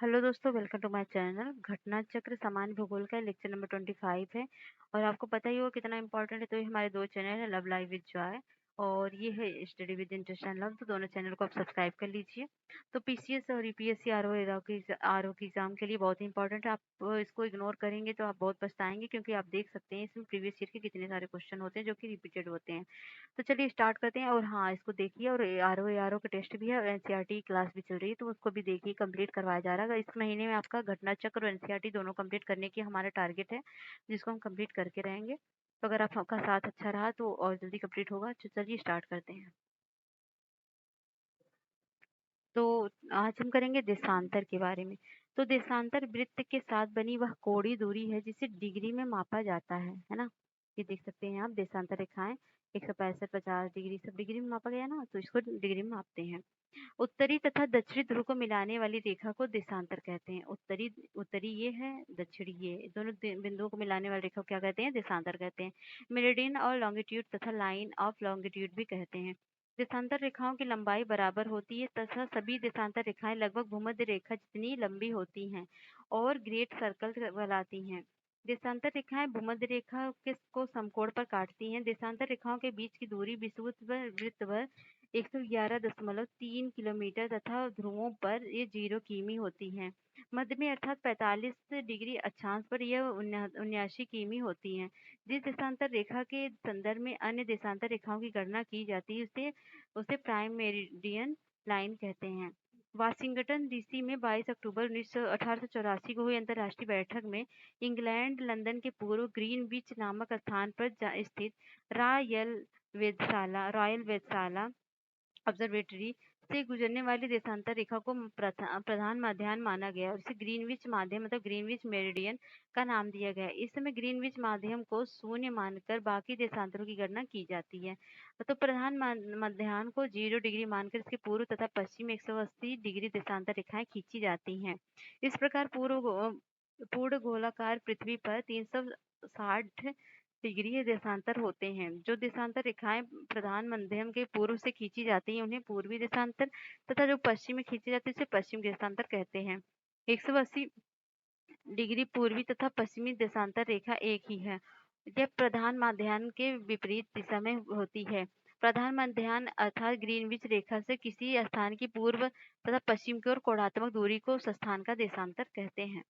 Hello दोस्तों, welcome to my channel. घटना चक्र सामान्य भूगोल का लेक्चर नंबर 25 है। और आपको पता ही होगा कितना इम्पोर्टेंट है। तो ये हमारे दो चैनल है, लव लाइव विद जॉय और ये है study with interest and love. तो दोनों चैनल को आप सब्सक्राइब कर लीजिए। तो पीसीएस और यूपीएससी आरओ की एग्जाम के लिए बहुत ही इंपॉर्टेंट है। आप इसको इग्नोर करेंगे तो आप बहुत पछताएंगे, क्योंकि आप देख सकते हैं इसमें प्रीवियस ईयर के कितने सारे क्वेश्चन होते हैं जो कि रिपीटेड होते हैं। तो चलिए स्टार्ट करते हैं। और हाँ, इसको देखिए। और आरओ का टेस्ट भी है और एनसीईआरटी क्लास भी चल रही है, तो उसको भी देखिए, कंप्लीट करवाया जा रहा है। इस महीने में आपका घटना चक्र और एनसीईआरटी दोनों कंप्लीट करने की हमारा टारगेट है, जिसको हम कंप्लीट करके रहेंगे। तो अगर आपका साथ अच्छा रहा तो और जल्दी कंप्लीट होगा। तो चलिए स्टार्ट करते हैं। तो आज हम करेंगे देशांतर के बारे में। तो देशांतर वृत्त के साथ बनी वह कोणीय दूरी है जिसे डिग्री में मापा जाता है ना। ये देख सकते हैं आप, देशांतर रेखाएं 165, 50 डिग्री सब डिग्री में मापा गया ना, तो इसको डिग्री में मापते हैं। उत्तरी तथा दक्षिणी ध्रुव को मिलाने वाली रेखा को देशांतर कहते हैं। उत्तरी उत्तरी ये है, दक्षिणी ये, दोनों बिंदुओं को मिलाने वाली रेखा को क्या कहते हैं? देशांतर कहते हैं। मेरिडियन और लॉन्गिट्यूड तथा लाइन ऑफ लॉन्गिट्यूड भी कहते हैं। देशांतर रेखाओं की लंबाई बराबर होती है तथा सभी देशांतर रेखाएं लगभग भूमध्य रेखा जितनी लंबी होती हैं और ग्रेट सर्कल कहलाती हैं। देशांतर रेखाएं भूमध्य रेखा के को समकोण पर काटती हैं। देशांतर रेखाओं के बीच की दूरी विषुवत व वृत्त पर 111.3 किलोमीटर तथा ध्रुवों पर ये 0 किमी होती है। मध्य में अर्थात 45 डिग्री अक्षांश पर यह 79 किमी होती है। जिस देशांतर रेखा के संदर्भ में अन्य देशांतर रेखाओं की गणना की जाती है उसे उसे प्राइम मेरिडियन लाइन कहते हैं। वाशिंगटन डीसी में 22 अक्टूबर 1884 को हुई अंतर्राष्ट्रीय बैठक में इंग्लैंड लंदन के पूर्व ग्रीनविच नामक स्थान पर स्थित रॉयल वेधशाला ऑब्जर्वेटरी से गुजरने वाली देशांतर रेखा को प्रधान माध्याह्न माना गया और इसे ग्रीनविच माध्यम मतलब ग्रीनविच मेरिडियन का नाम दिया गया। इस समय ग्रीनविच माध्यम को शून्य मानकर बाकी देशांतरों की गणना की जाती है। तो प्रधान माध्याह्न को 0 डिग्री मानकर इसके पूर्व तथा पश्चिम 180 डिग्री देशांतर रेखाएं खींची जाती हैं। इस प्रकार पूर्ण गोलाकार पृथ्वी पर 360 डिग्री देशांतर होते हैं। जो देशांतर रेखाएं प्रधान माध्यम के पूर्व से खींची जाती हैं उन्हें पूर्वी देशांतर तथा जो पश्चिम में खींची जाती है उसे पश्चिम देशांतर कहते हैं। 180 डिग्री पूर्वी तथा पश्चिमी देशांतर रेखा एक ही है। यह प्रधान माध्याह्न के विपरीत दिशा में होती है। प्रधान माध्याह्न अर्थात ग्रीनविच रेखा से किसी स्थान की पूर्व तथा पश्चिम की ओर कोणात्मक दूरी को उस स्थान का देशांतर कहते हैं।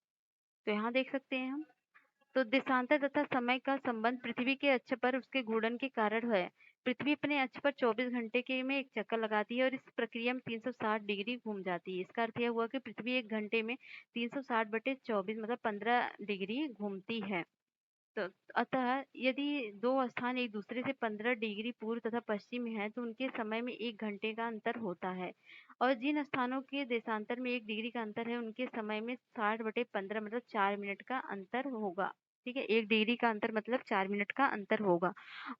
तो यहाँ देख सकते हैं हम। तो देशांतर तथा समय का संबंध पृथ्वी के अक्ष पर उसके घूर्णन के कारण है। पृथ्वी अपने अक्ष पर 24 घंटे के में एक चक्कर लगाती है और इस प्रक्रिया में 360 डिग्री घूम जाती है। इसका अर्थ यह हुआ कि पृथ्वी एक घंटे में 360/24 मतलब 15 डिग्री घूमती है। तो अतः यदि दो स्थान एक दूसरे से 15 डिग्री पूर्व तथा पश्चिम में है तो उनके समय में 1 घंटे का अंतर होता है। और जिन स्थानों के देशांतर में 1 डिग्री का अंतर है उनके समय में 60/15 मतलब 4 मिनट का अंतर होगा। ठीक है, 1 डिग्री का अंतर मतलब 4 मिनट का अंतर होगा।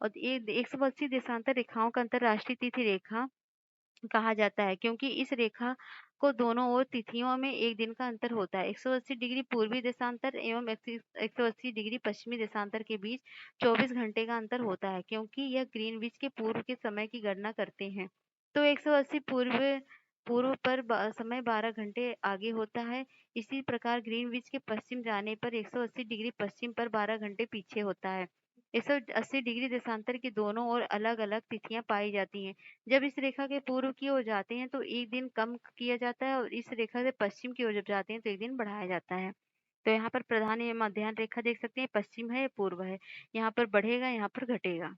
और 180 देशांतर रेखाओं का अंतरराष्ट्रीय तिथि रेखा कहा जाता है, क्योंकि इस रेखा को दोनों ओर तिथियों में एक दिन का अंतर होता है। 180 डिग्री पूर्वी देशांतर एवं 180 डिग्री पश्चिमी देशांतर के बीच 24 घंटे का अंतर होता है, क्योंकि यह ग्रीनविच के पूर्व के समय की गणना करते हैं। तो 180 पूर्व पूर्व पर समय 12 घंटे आगे होता है। इसी प्रकार ग्रीनविच के पश्चिम जाने पर 180 डिग्री पश्चिम पर 12 घंटे पीछे होता है। 180 डिग्री देशांतर की दोनों ओर अलग अलग तिथियां पाई जाती हैं। जब इस रेखा के पूर्व की ओर जाते हैं तो एक दिन कम किया जाता है और इस रेखा से पश्चिम की ओर जब जाते हैं तो एक दिन बढ़ाया जाता है। तो यहाँ पर प्रधान या मध्याह्न रेखा देख सकते हैं, पश्चिम है या पूर्व है। यहाँ पर बढ़ेगा, यहाँ पर घटेगा।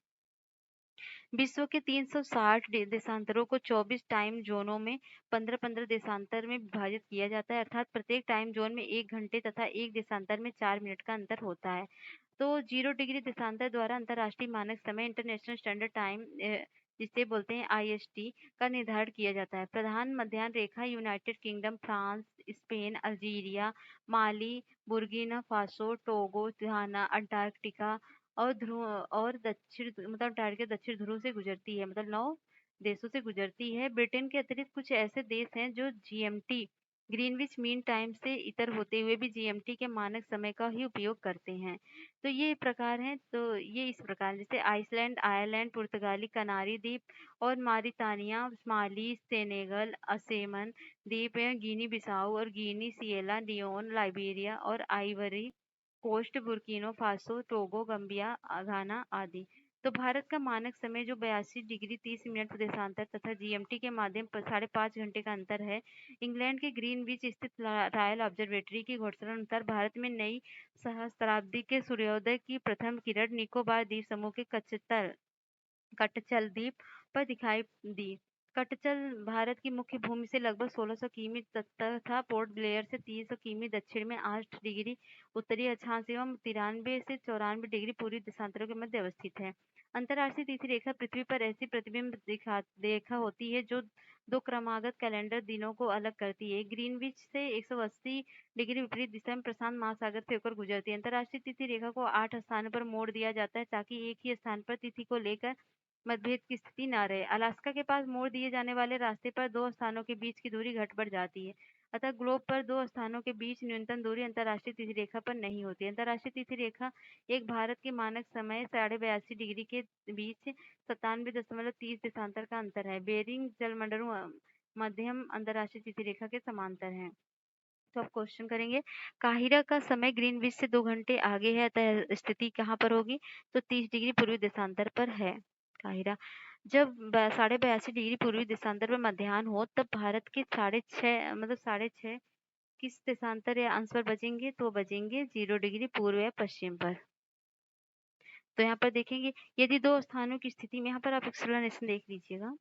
विश्व के 360 देशांतरों को 24 टाइम जोनों में 15-15 देशांतर में विभाजित किया जाता है, अर्थात प्रत्येक टाइम जोन में 1 घंटे तथा एक देशांतर में 4 मिनट का अंतर होता है। तो 0 डिग्री देशांतर द्वारा अंतर्राष्ट्रीय मानक समय इंटरनेशनल स्टैंडर्ड टाइम जिसे बोलते हैं आईएसटी का निर्धारण किया जाता है। प्रधान मध्याह्न रेखा United Kingdom, France, Spain, Algeria, Mali, Burkina Faso, Togo, Ghana, Antarctica और ध्रुव और दक्षिण मतलब अंटार्कटिका दक्षिण ध्रुव से गुजरती है, मतलब 9 देशों से गुजरती है। ब्रिटेन के अतिरिक्त कुछ ऐसे देश हैं जो जीएमटी ग्रीनविच मीन टाइम से इतर होते हुए भी जीएमटी के मानक समय का ही उपयोग करते हैं। तो ये प्रकार हैं, तो ये इस प्रकार जैसे आइसलैंड, आयरलैंड, पुर्तगाली कनारी द्वीप और मारितानिया, माली, सेनेगल, असेमन द्वीप हैं, गिनी बिसाऊ और गिनी, सिएरा लियोन, लाइबेरिया और Ivory Coast, Burkina Faso, Togo, Gambia, Ghana आदि। तो भारत का मानक समय जो 82 डिग्री 30 मिनट देशांतर तथा जीएमटी के माध्यम पर 5.5 घंटे का अंतर है। इंग्लैंड के ग्रीनविच स्थित रॉयल ऑब्जर्वेटरी की घोषणा अनुसार भारत में नई सहस्त्राब्दी के सूर्योदय की प्रथम किरण निकोबार द्वीप समूह के कटचल द्वीप पर दिखाई दी। कटचल भारत की मुख्य भूमि से लगभग 1600 किमी तथा पोर्ट ब्लेयर से 300 किमी दक्षिण में 8 डिग्री उत्तरी अक्षांश एवं 93 से 94 डिग्री पूर्वी देशांतरों के मध्य अवस्थित है। अंतर्राष्ट्रीय तिथि रेखा पृथ्वी पर ऐसी प्रतिबिंब रेखा होती है जो दो क्रमागत कैलेंडर दिनों को अलग करती है। ग्रीनविच से 180 डिग्री विपरीत दिशा में प्रशांत महासागर से होकर गुजरती है। अंतर्राष्ट्रीय तिथि रेखा को 8 स्थानों पर मोड़ दिया जाता है ताकि एक ही स्थान पर तिथि को लेकर मतभेद की स्थिति न रहे। अलास्का के पास मोड़ दिए जाने वाले रास्ते पर दो स्थानों के बीच की दूरी घट बढ़ जाती है। अतः ग्लोब पर दो स्थानों के बीच न्यूनतम दूरी अंतर्राष्ट्रीय तिथि रेखा पर नहीं होती। अंतर्राष्ट्रीय तिथि रेखा एक भारत के मानक समय 82.5 डिग्री के बीच 97.30 देशांतर का अंतर है। बेरिंग जलमंडलों मध्यम अंतर्राष्ट्रीय तिथि रेखा के समांतर है। तो आप क्वेश्चन करेंगे, काहिरा का समय ग्रीनविच से 2 घंटे आगे है, अतः स्थिति कहाँ पर होगी? तो 30 डिग्री पूर्वी देशांतर पर है काहिरा। जब 82.5 डिग्री पूर्वी देशांतर पर मध्याह्न हो तब भारत के 6:30 किस देशांतर या अंश पर बजेंगे? तो बजेंगे 0 डिग्री पूर्व या पश्चिम पर। तो यहाँ पर देखेंगे यदि दो स्थानों की स्थिति में, यहाँ पर आप एक्सप्लेनेशन देख लीजिएगा।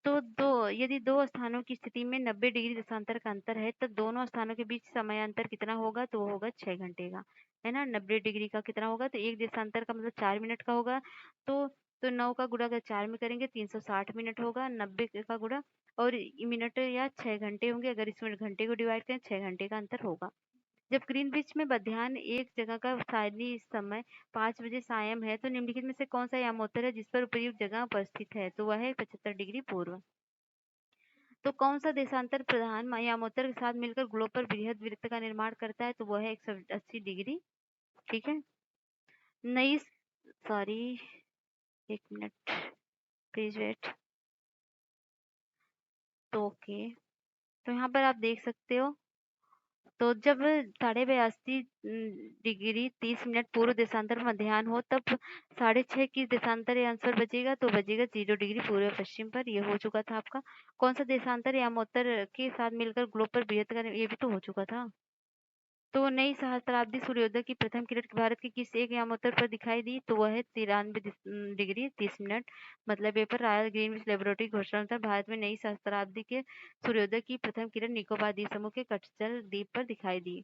तो यदि दो स्थानों की स्थिति में 90 डिग्री देशांतर का अंतर है तो दोनों स्थानों के बीच समय अंतर कितना होगा? तो वो होगा 6 घंटे का, है ना। 90 डिग्री का कितना होगा? तो एक देशांतर का मतलब 4 मिनट का होगा। तो 9 का गुणा अगर 4 में करेंगे 360 मिनट होगा। 90 का गुणा और मिनट या 6 घंटे होंगे। अगर इसमें घंटे को डिवाइड करें 6 घंटे का अंतर होगा। जब ग्रीनविच में मध्याह्न एक जगह का स्थानीय समय 5 बजे सायं है तो निम्नलिखित में से कौन सा यामोत्तर है जिस पर उपयुक्त जगह उपस्थित है? तो वह है 75 डिग्री पूर्व। तो कौन सा देशांतर प्रधान यामोत्तर के साथ मिलकर ग्लोब पर बृहद वृत्त का निर्माण करता है? तो वह है 180 डिग्री। ठीक है। नई सॉरी, एक मिनट प्लीज वेट। तो ओके, तो यहाँ पर आप देख सकते हो, तो जब 82.5 डिग्री 30 मिनट पूर्व देशांतर मध्याह्न हो तब 6:30 किस देशांतर या अंश पर बजेगा? तो बजेगा 0 डिग्री पूर्व पश्चिम पर। ये हो चुका था आपका। कौन सा देशांतर यामोत्तर के साथ मिलकर ग्लोब पर बृहद का, ये भी तो हो चुका था। तो नई सहस्त्राब्दी सूर्योदय की प्रथम किरण भारत के किस एक यामोत्तर पर दिखाई दी? तो वह है 93 डिग्री 30 मिनट। मतलब पेपर रॉयल ग्रीनविच लेबोरेटरी घोषणा अनुसार भारत में नई सहस्त्राब्दी के सूर्योदय की प्रथम किरण निकोबार द्वीप समूह के कटचल द्वीप पर दिखाई दी।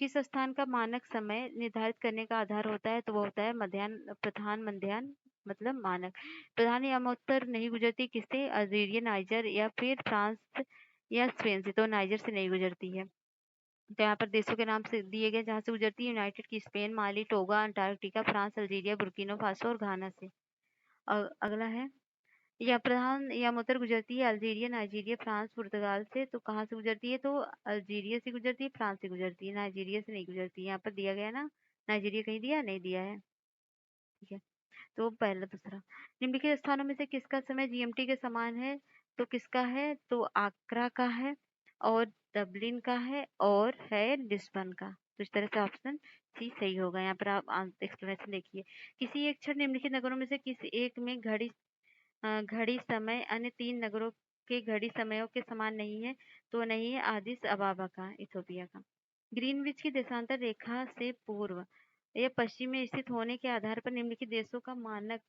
किस स्थान का मानक समय निर्धारित करने का आधार होता है? तो वो होता है मध्याह्न, प्रधान मध्याह्न मतलब मानक। प्रधान यामोत्तर नहीं गुजरती किससे? अल्जीरिया, नाइजर या फिर फ्रांस या स्पेन से। तो नाइजर से नहीं गुजरती है। तो यहाँ पर देशों के नाम से दिए गए जहाँ से गुजरती है, यूनाइटेड की Spain, Mali, Togo, Antarctica, France, Algeria, Burkina Faso और घाना से। अगला है, यह प्रधान यामोत्तर गुजरती है अल्जीरिया, नाइजीरिया, फ्रांस, पुर्तगाल से। तो कहाँ से गुजरती है? तो अल्जीरिया से गुजरती है, फ्रांस से गुजरती है, नाइजीरिया से नहीं गुजरती है। यहाँ पर दिया गया ना, नाइजीरिया कहीं दिया नहीं दिया है। ठीक है, तो पहला दूसरा, निम्नलिखित स्थानों में से किसका समय जीएमटी के समान है? तो किसका है? तो आगरा का है और डबलिन का है और है लिस्बन का। तो इस तरह से ऑप्शन सी सही होगा। यहाँ पर आप एक्सप्लेनेशन देखिए। किसी एक क्षण निम्नलिखित नगरों में से किसी एक में घड़ी समय अन्य 3 नगरों के घड़ी समयों के समान नहीं है। तो नहीं है आदिस अबाबा का, इथोपिया का। ग्रीनविच की देशांतर रेखा से पूर्व या पश्चिम में स्थित होने के आधार पर निम्नलिखित देशों का मानक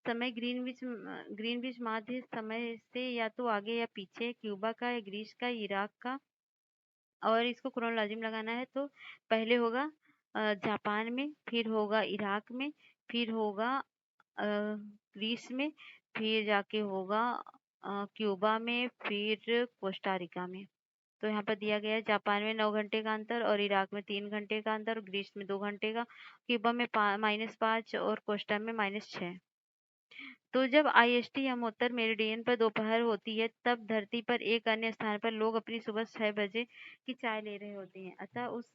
समय ग्रीनविच माध्य समय से या तो आगे या पीछे, क्यूबा का या ग्रीस का, इराक का। और इसको क्रोनोलॉजी में लगाना है तो पहले होगा जापान में, फिर होगा इराक में, फिर होगा ग्रीस में, फिर जाके होगा क्यूबा में, फिर कोस्टारिका में। तो यहाँ पर दिया गया है जापान में 9 घंटे का अंतर और इराक में 3 घंटे का अंतर और ग्रीस में 2 घंटे का, क्यूबा में -5 और कोस्टा में -6। तो जब IST या उत्तर मेरिडियन पर दोपहर होती है, तब धरती पर एक अन्य स्थान पर लोग अपनी सुबह 6 बजे की चाय ले रहे होते हैं। अतः उस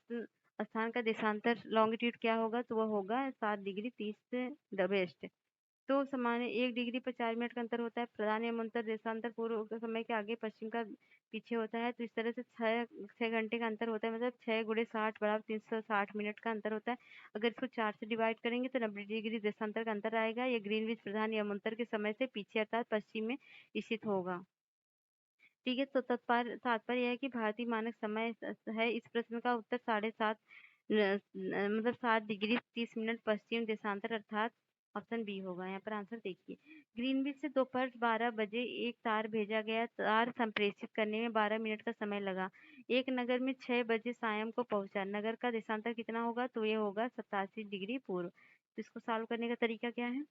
स्थान का देशांतर लॉन्गिट्यूड क्या होगा? तो वह होगा 7 डिग्री 30 द वेस्ट। तो सामान्य 1 डिग्री पर 4 मिनट का अंतर होता है। प्रधान एवं उत्तर देशांतर पूर्व के समय के आगे पश्चिम का पीछे होता है। तो इस तरह से 6 घंटे का अंतर होता है, मतलब 6 गुणे 60 बराबर 360 मिनट का अंतर होता है। अगर इसको 4 से डिवाइड करेंगे तो 90 डिग्री देशांतर का अंतर आएगा। ये ग्रीनविच प्रधान एवं उत्तर के समय से पीछे अर्थात पश्चिम में स्थित होगा। ठीक है, तो तात्पर्य यह है कि भारतीय मानक समय है। इस प्रश्न का उत्तर 7:30 मतलब 7 डिग्री 30 मिनट पश्चिम देशांतर अर्थात ऑप्शन बी होगा। यहाँ पर आंसर देखिए, ग्रीनविच से दोपहर 12 बजे एक तार भेजा गया। तार संप्रेषित करने में 12 मिनट का समय लगा। एक नगर में 6 बजे सायं को पहुंचा। नगर का देशांतर कितना होगा? तो ये होगा 87 डिग्री पूर्व। तो इसको सॉल्व करने का तरीका क्या है?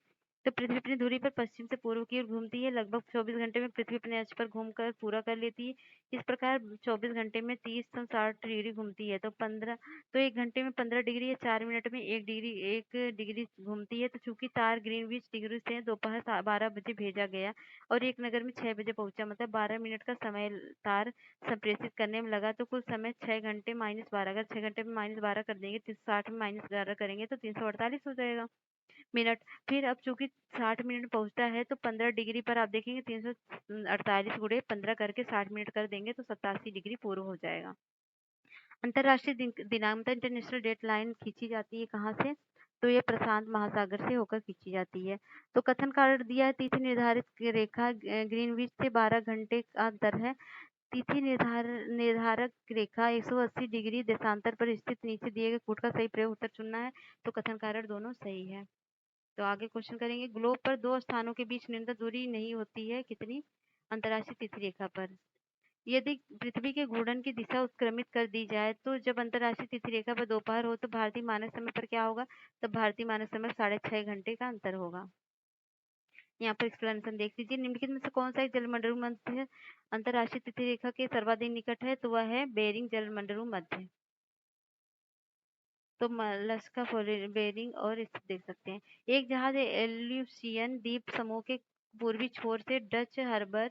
तो पृथ्वी अपनी धुरी पर पश्चिम से पूर्व की ओर घूमती है। लगभग 24 घंटे में पृथ्वी अपने अक्ष पर घूमकर पूरा कर लेती है। इस प्रकार 24 घंटे में 30-60 डिग्री घूमती है। तो 1 घंटे में 15 डिग्री या 4 मिनट में 1 डिग्री घूमती है। तो चूंकि तार ग्रीनविच डिग्री से दोपहर 12 बजे भेजा गया और एक नगर में 6 बजे पहुंचा, मतलब 12 मिनट का समय तार संप्रेषित करने में लगा। तो कुल समय 6 घंटे माइनस 12, अगर 6 घंटे में माइनस 12 कर देंगे, 60 में माइनस 11 करेंगे तो 348 हो जाएगा मिनट। फिर अब चूंकि 60 मिनट पहुंचता है तो 15 डिग्री पर आप देखेंगे 348 गुणे 15 करके 60 मिनट कर देंगे तो 87 डिग्री पूर्व हो जाएगा। अंतरराष्ट्रीय दिनांक मतलब इंटरनेशनल डेट लाइन खींची जाती है कहाँ से? तो ये प्रशांत महासागर से होकर खींची जाती है। तो कथन कारण दिया है, तिथि निर्धारित रेखा ग्रीनविच से 12 घंटे का अंतर है। तिथि निर्धारक रेखा 180 डिग्री देशांतर पर स्थित नीचे दिए गए कूट का सही प्रयोग उत्तर चुनना है। तो कथन कारण दोनों सही है। तो आगे क्वेश्चन करेंगे, ग्लोब पर दो स्थानों के बीच न्यूनतम दूरी नहीं होती है कितनी? अंतरराष्ट्रीय तिथि रेखा पर। यदि पृथ्वी के घूर्णन की दिशा उत्क्रमित कर दी जाए तो जब अंतरराष्ट्रीय तिथि रेखा पर दोपहर हो तो भारतीय मानक समय पर क्या होगा? तब भारतीय मानक समय 6.5 घंटे का अंतर होगा। यहाँ पर एक्सप्लेनेशन देख लीजिए, निम्नलिखित में से कौन सा एक जलमंडल मध्य अंतरराष्ट्रीय तिथि रेखा के सर्वाधिक निकट है? तो वह है बेरिंग जलमंडल मध्य। तो मलस्का बेरिंग और इसे देख सकते हैं। एक जहाज एल्यूसियन द्वीप समूह के पूर्वी छोर से डच हार्बर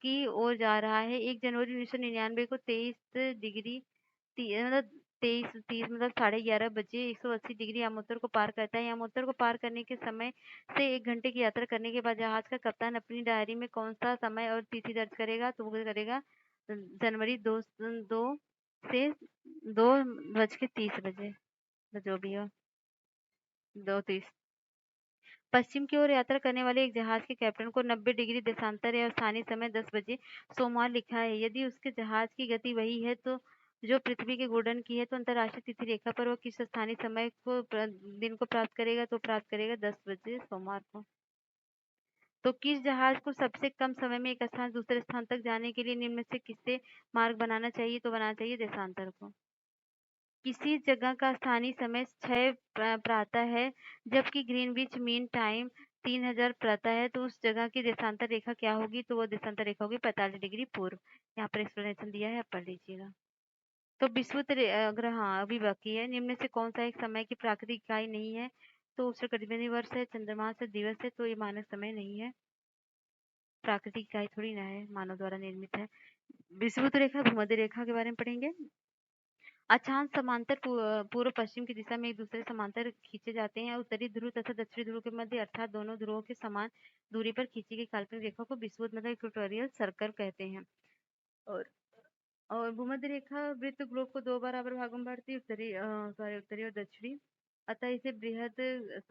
की ओर जा रहा है। 1 जनवरी 1999 को 23 डिग्री मतलब 23:30 मतलब 11:30 बजे 180 डिग्री यामोत्तर को पार करता है। यामोत्तर को पार करने के समय से 1 घंटे की यात्रा करने के बाद जहाज का कप्तान अपनी डायरी में कौन सा समय और तिथि दर्ज करेगा? तो वो करेगा जनवरी 2 से 2:30 बजे, जो भी हो 2:30। पश्चिम की ओर यात्रा करने वाले एक जहाज के कैप्टन को 90 डिग्री देशांतर या स्थानीय समय 10 बजे सोमवार लिखा है। यदि उसके जहाज की गति वही है तो जो पृथ्वी के घूर्णन की है, तो अंतरराष्ट्रीय तिथि रेखा पर वो किस स्थानीय समय को दिन को प्राप्त करेगा? तो प्राप्त करेगा 10 बजे सोमवार को। तो किस जहाज को सबसे कम समय में एक स्थान से दूसरे स्थान तक जाने के लिए निम्न में से किससे मार्ग बनाना चाहिए? तो बनाना चाहिए देशांतर को। किसी जगह का स्थानीय समय 6 प्रातः है जबकि ग्रीनविच मीन टाइम 3000 प्रातः है, तो उस जगह की देशांतर रेखा क्या होगी? तो वो देशांतर रेखा होगी 45 डिग्री पूर्व। यहाँ पर एक्सप्लेनेशन दिया है, आप पढ़ लीजिएगा। तो विषुवत अगर हाँ अभी बाकी है, निम्न में से कौन सा एक समय की प्राकृतिक इकाई नहीं है? तो उष्णकटिबंधीय वर्ष है, चंद्रमा से दिवस है, तो ये मानक समय नहीं है। प्राकृतिक इकाई थोड़ी ना है, मानव द्वारा निर्मित है। विषुवत रेखा भूमध्य रेखा के बारे में पढ़ेंगे। अक्षांश समांतर पूर्व पश्चिम की दिशा में एक दूसरे समांतर खींचे जाते हैं। उत्तरी ध्रुव तथा दक्षिणी ध्रुव के मध्य अर्थात दोनों ध्रुवों के समान दूरी पर खींची गई काल्पनिक रेखा को विषुवत मतलब इक्वेटोरियल सर्कल कहते हैं। और भूमध्य रेखा वृत्त ग्लोब को 2 बराबर भागों में बांटती है, उत्तरी और दक्षिणी। अतः इसे बृहद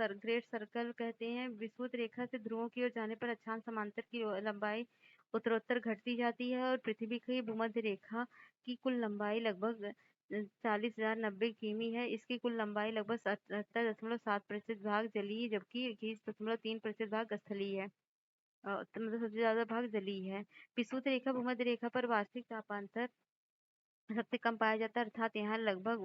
ग्रेट सर्कल कहते हैं। विषुवत रेखा से ध्रुवों की ओर जाने पर अक्षांश समांतर की लंबाई उत्तरोत्तर घटती जाती है और पृथ्वी की भूमध्य रेखा की कुल लंबाई लगभग 40,090 किमी है। इसकी कुल लंबाई लगभग 77.7% भाग जलीय जबकि 21.3% भाग स्थलीय है। तो मतलब सबसे ज्यादा भाग जलीय है। विषुवत रेखा भूमध्य रेखा पर वार्षिक तापांतर सबसे कम पाया जाता है, अर्थात यहाँ लगभग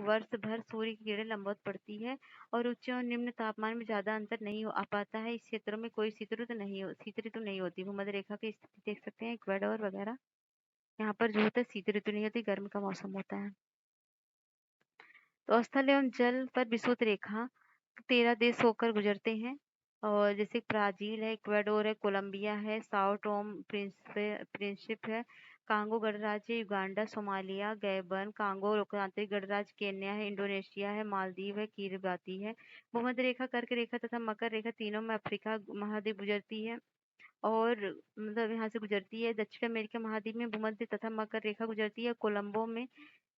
वर्ष भर सूर्य की किरणें लंबवत पड़ती है और उच्च और निम्न तापमान में ज्यादा अंतर नहीं आ पाता है। इस क्षेत्रों में कोई शीत ऋतु नहीं होती। भूमध्य रेखा की स्थिति देख सकते हैं, इक्वेडोर वगैरह। यहाँ पर जो होता है शीत ऋतु नहीं होती, गर्म का मौसम होता है। तो स्थल एवं जल पर विषुवत रेखा 13 देश होकर गुजरते हैं। और जैसे ब्राज़ील है, इक्वाडोर है, कोलंबिया है, साओ टोम प्रिंसिप है, कांगो गणराज्य, युगांडा, सोमालिया, गैबन, कांगो लोकतांत्रिक गणराज्य, केन्या है, इंडोनेशिया है, मालदीव है, किरिबाती है। भूमध्य रेखा, कर्क रेखा तथा मकर रेखा तीनों में अफ्रीका महाद्वीप गुजरती है। और मतलब यहाँ से गुजरती है। दक्षिण अमेरिका महाद्वीप में भूमध्य तथा मकर रेखा गुजरती है। कोलंबो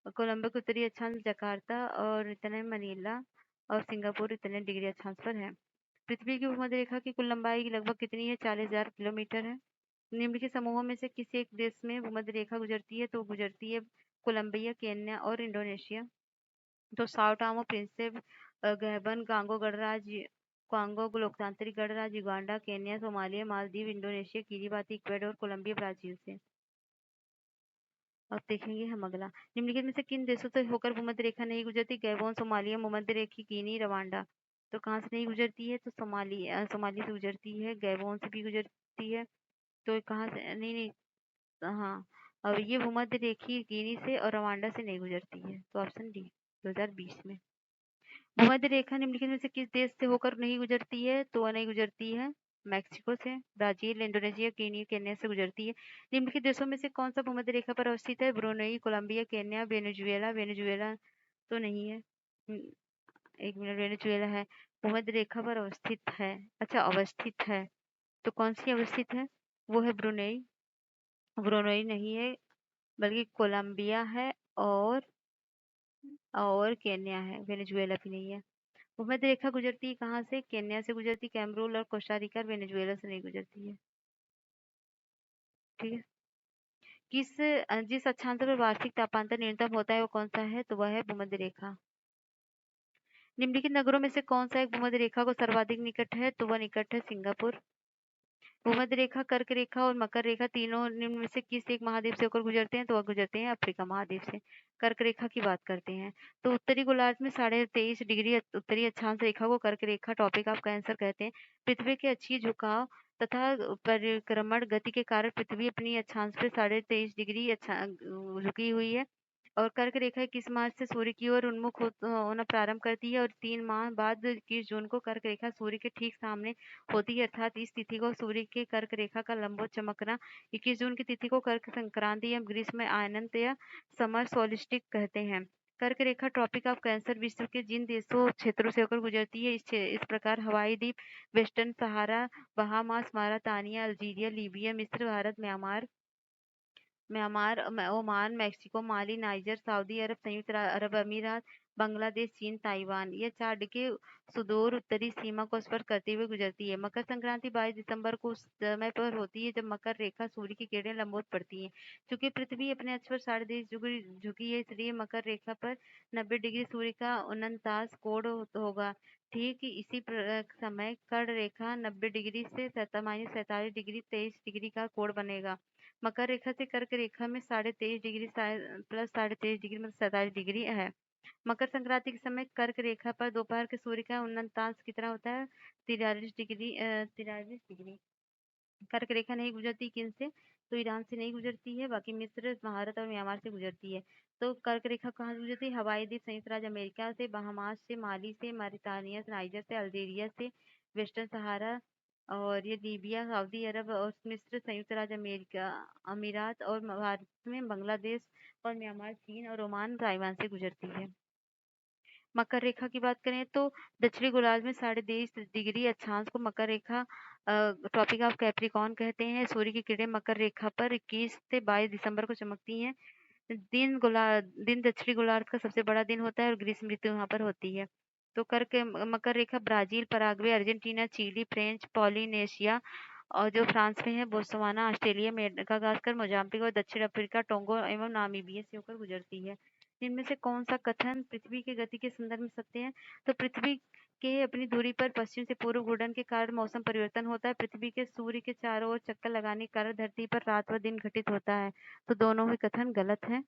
के उत्तरी अक्षांश जकार्ता और इतने मनीला और सिंगापुर इतने डिग्री अक्षांश पर है। पृथ्वी की भूमध्य रेखा की कुल लंबाई लगभग कितनी है? 40,000 किलोमीटर है। निम्नलिखित समूहों में से किसी एक देश में भूमध्य रेखा गुजरती है तो गुजरती है कोलंबिया, केन्या और इंडोनेशिया। तो Sao Tome Principe, Gabon, Congo लोकतांत्रिक गणराज्य, Uganda, Kenya, Somalia, Maldives, Indonesia, Kiribati, Ecuador, Colombia, Brazil से। अब देखेंगे हम अगला। निम्नलिखित में से किन देशों से होकर भूमध्य रेखा नहीं गुजरती? गैबोन, सोमालिया, भूमध्य रेखी, गिनी, रवांडा। तो कहाँ से नहीं गुजरती है? तो सोमाली से गुजरती है, गैबोन से भी गुजरती है। तो कहाँ से? नहीं नहीं, हाँ, अब ये भूमध्य रेखी गिनी से और रवांडा से नहीं गुजरती है। तो ऑप्शन डी 2020 में। भूमध्य रेखा निम्नलिखित में से किस देश से होकर नहीं गुजरती है? तो वह नहीं गुजरती है मैक्सिको से, ब्राजील, इंडोनेशिया, केन्या से गुजरती है। निम्नलिखित देशों में से कौन सा भूमध्य रेखा पर अवस्थित है? ब्रुनेई, कोलंबिया, केन्या, वेनेजुएला तो नहीं है। एक मिनट, वेनेजुएला है, भूमध्य रेखा पर अवस्थित है। अच्छा, अवस्थित है, तो कौन सी अवस्थित है? वो है ब्रुनेई। ब्रुनेई नहीं है, बल्कि कोलंबिया है और केन्या है, वेनेजुएला भी नहीं है। भूमध्य रेखा गुजरती कहाँ से? केन्या से गुजरती, कैमरून और कोस्टारिका, वेनेजुएला से नहीं गुजरती है। ठीक है। जिस अक्षांश पर वार्षिक तापांतर न्यूनतम होता है वो कौन सा है? तो वह है भूमध्य रेखा। निम्नलिखित नगरों में से कौन सा एक भूमध्य रेखा को सर्वाधिक निकट है? तो वह निकट है सिंगापुर। भूमध्य रेखा, कर्क रेखा और मकर रेखा तीनों निम्न में से किस एक महाद्वीप से होकर गुजरते हैं? तो वह गुजरते हैं अफ्रीका महाद्वीप से। कर्क रेखा की बात करते हैं तो उत्तरी गोलार्ध में 23.5 डिग्री उत्तरी अक्षांश रेखा को कर्क रेखा टॉपिक ऑफ कैंसर कहते हैं। पृथ्वी के अक्षीय झुकाव तथा परिक्रमण गति के कारण पृथ्वी अपनी अक्षांश पे 23.5 डिग्री झुकी हुई है। और कर्क रेखा 21 मार्च से सूर्य की ओर उन्मुख होना प्रारंभ करती है और 3 माह बाद 21 जून को कर्क रेखा सूर्य के ठीक सामने होती है, अर्थात इस तिथि को सूर्य के कर्क रेखा का लंबवत चमकना। 21 जून की तिथि को कर्क संक्रांति या ग्रीष्म आनंत या समर सोलिस्टिक कहते हैं। कर्क रेखा ट्रॉपिक ऑफ कैंसर विश्व के जिन देशों क्षेत्रों से होकर गुजरती है इस प्रकार हवाई द्वीप, वेस्टर्न सहारा, बहामास, मारातानिया, अल्जीरिया, लीबिया, मिस्र, भारत, म्यांमार, ओमान, मेक्सिको, माली, नाइजर, सऊदी अरब, संयुक्त अरब अमीरात, बांग्लादेश, चीन, ताइवान, ये 4 के सुदूर उत्तरी सीमा को स्पर्श करते हुए गुजरती है। मकर संक्रांति 22 दिसंबर को उस समय पर होती है जब मकर रेखा सूर्य की किरणें लंबवत पड़ती हैं। चूंकि पृथ्वी अपने अक्ष पर 23.5 झुकी है, इसलिए मकर रेखा पर 90 डिग्री सूर्य का 49 कोण होगा। ठीक इसी समय कर्ण रेखा 90 डिग्री से -47 डिग्री 23 डिग्री का कोण बनेगा। मकर रेखा से कर्क रेखा में 23.5 डिग्री प्लस 23.5 डिग्री मतलब 47 डिग्री है। मकर संक्रांति के समय कर्क रेखा पर दोपहर के सूर्य का 49 कितना होता है? 43 डिग्री। कर्क रेखा नहीं गुजरती किन से? तो ईरान से नहीं गुजरती है, बाकी मिस्र, भारत और म्यांमार से गुजरती है। तो कर्क रेखा कहाँ से गुजरती है? हवाई द्वीप, संयुक्त राज्य अमेरिका से, बहामास से, माली से, मारितानिया से, नाइजर से, अल्जीरिया से, वेस्टर्न सहारा और ये लीबिया, सऊदी अरब और मिस्र, संयुक्त राज्य अमीरात और भारत में बांग्लादेश और म्यांमार, चीन और ओमान, ताइवान से गुजरती है। मकर रेखा की बात करें तो दक्षिणी गोलार्ध में 23.5 डिग्री अक्षांश को मकर रेखा ट्रॉपिक ऑफ कैप्रिकॉर्न कहते हैं। सूर्य की किरणें मकर रेखा पर 21 से 22 दिसंबर को चमकती हैं। दिन दक्षिणी गोलार्ध का सबसे बड़ा दिन होता है और ग्रीष्म ऋतु यहाँ पर होती है। तो मकर रेखा Brazil, Paraguay, Argentina, Chile, French Polynesia और जो फ्रांस में है, बोत्सवाना, ऑस्ट्रेलिया, मेडागास्कर, मोजाम्बिक और दक्षिण अफ्रीका, टोंगो एवं नामीबिया से होकर गुजरती है। इनमें से कौन सा कथन पृथ्वी की गति के संदर्भ में सत्य है? तो पृथ्वी के अपनी दूरी पर पश्चिम से पूर्व घूर्णन के कारण मौसम परिवर्तन होता है। पृथ्वी के सूर्य के चारों ओर चक्कर लगाने के कारण धरती पर रात व दिन घटित होता है। तो दोनों ही कथन गलत है,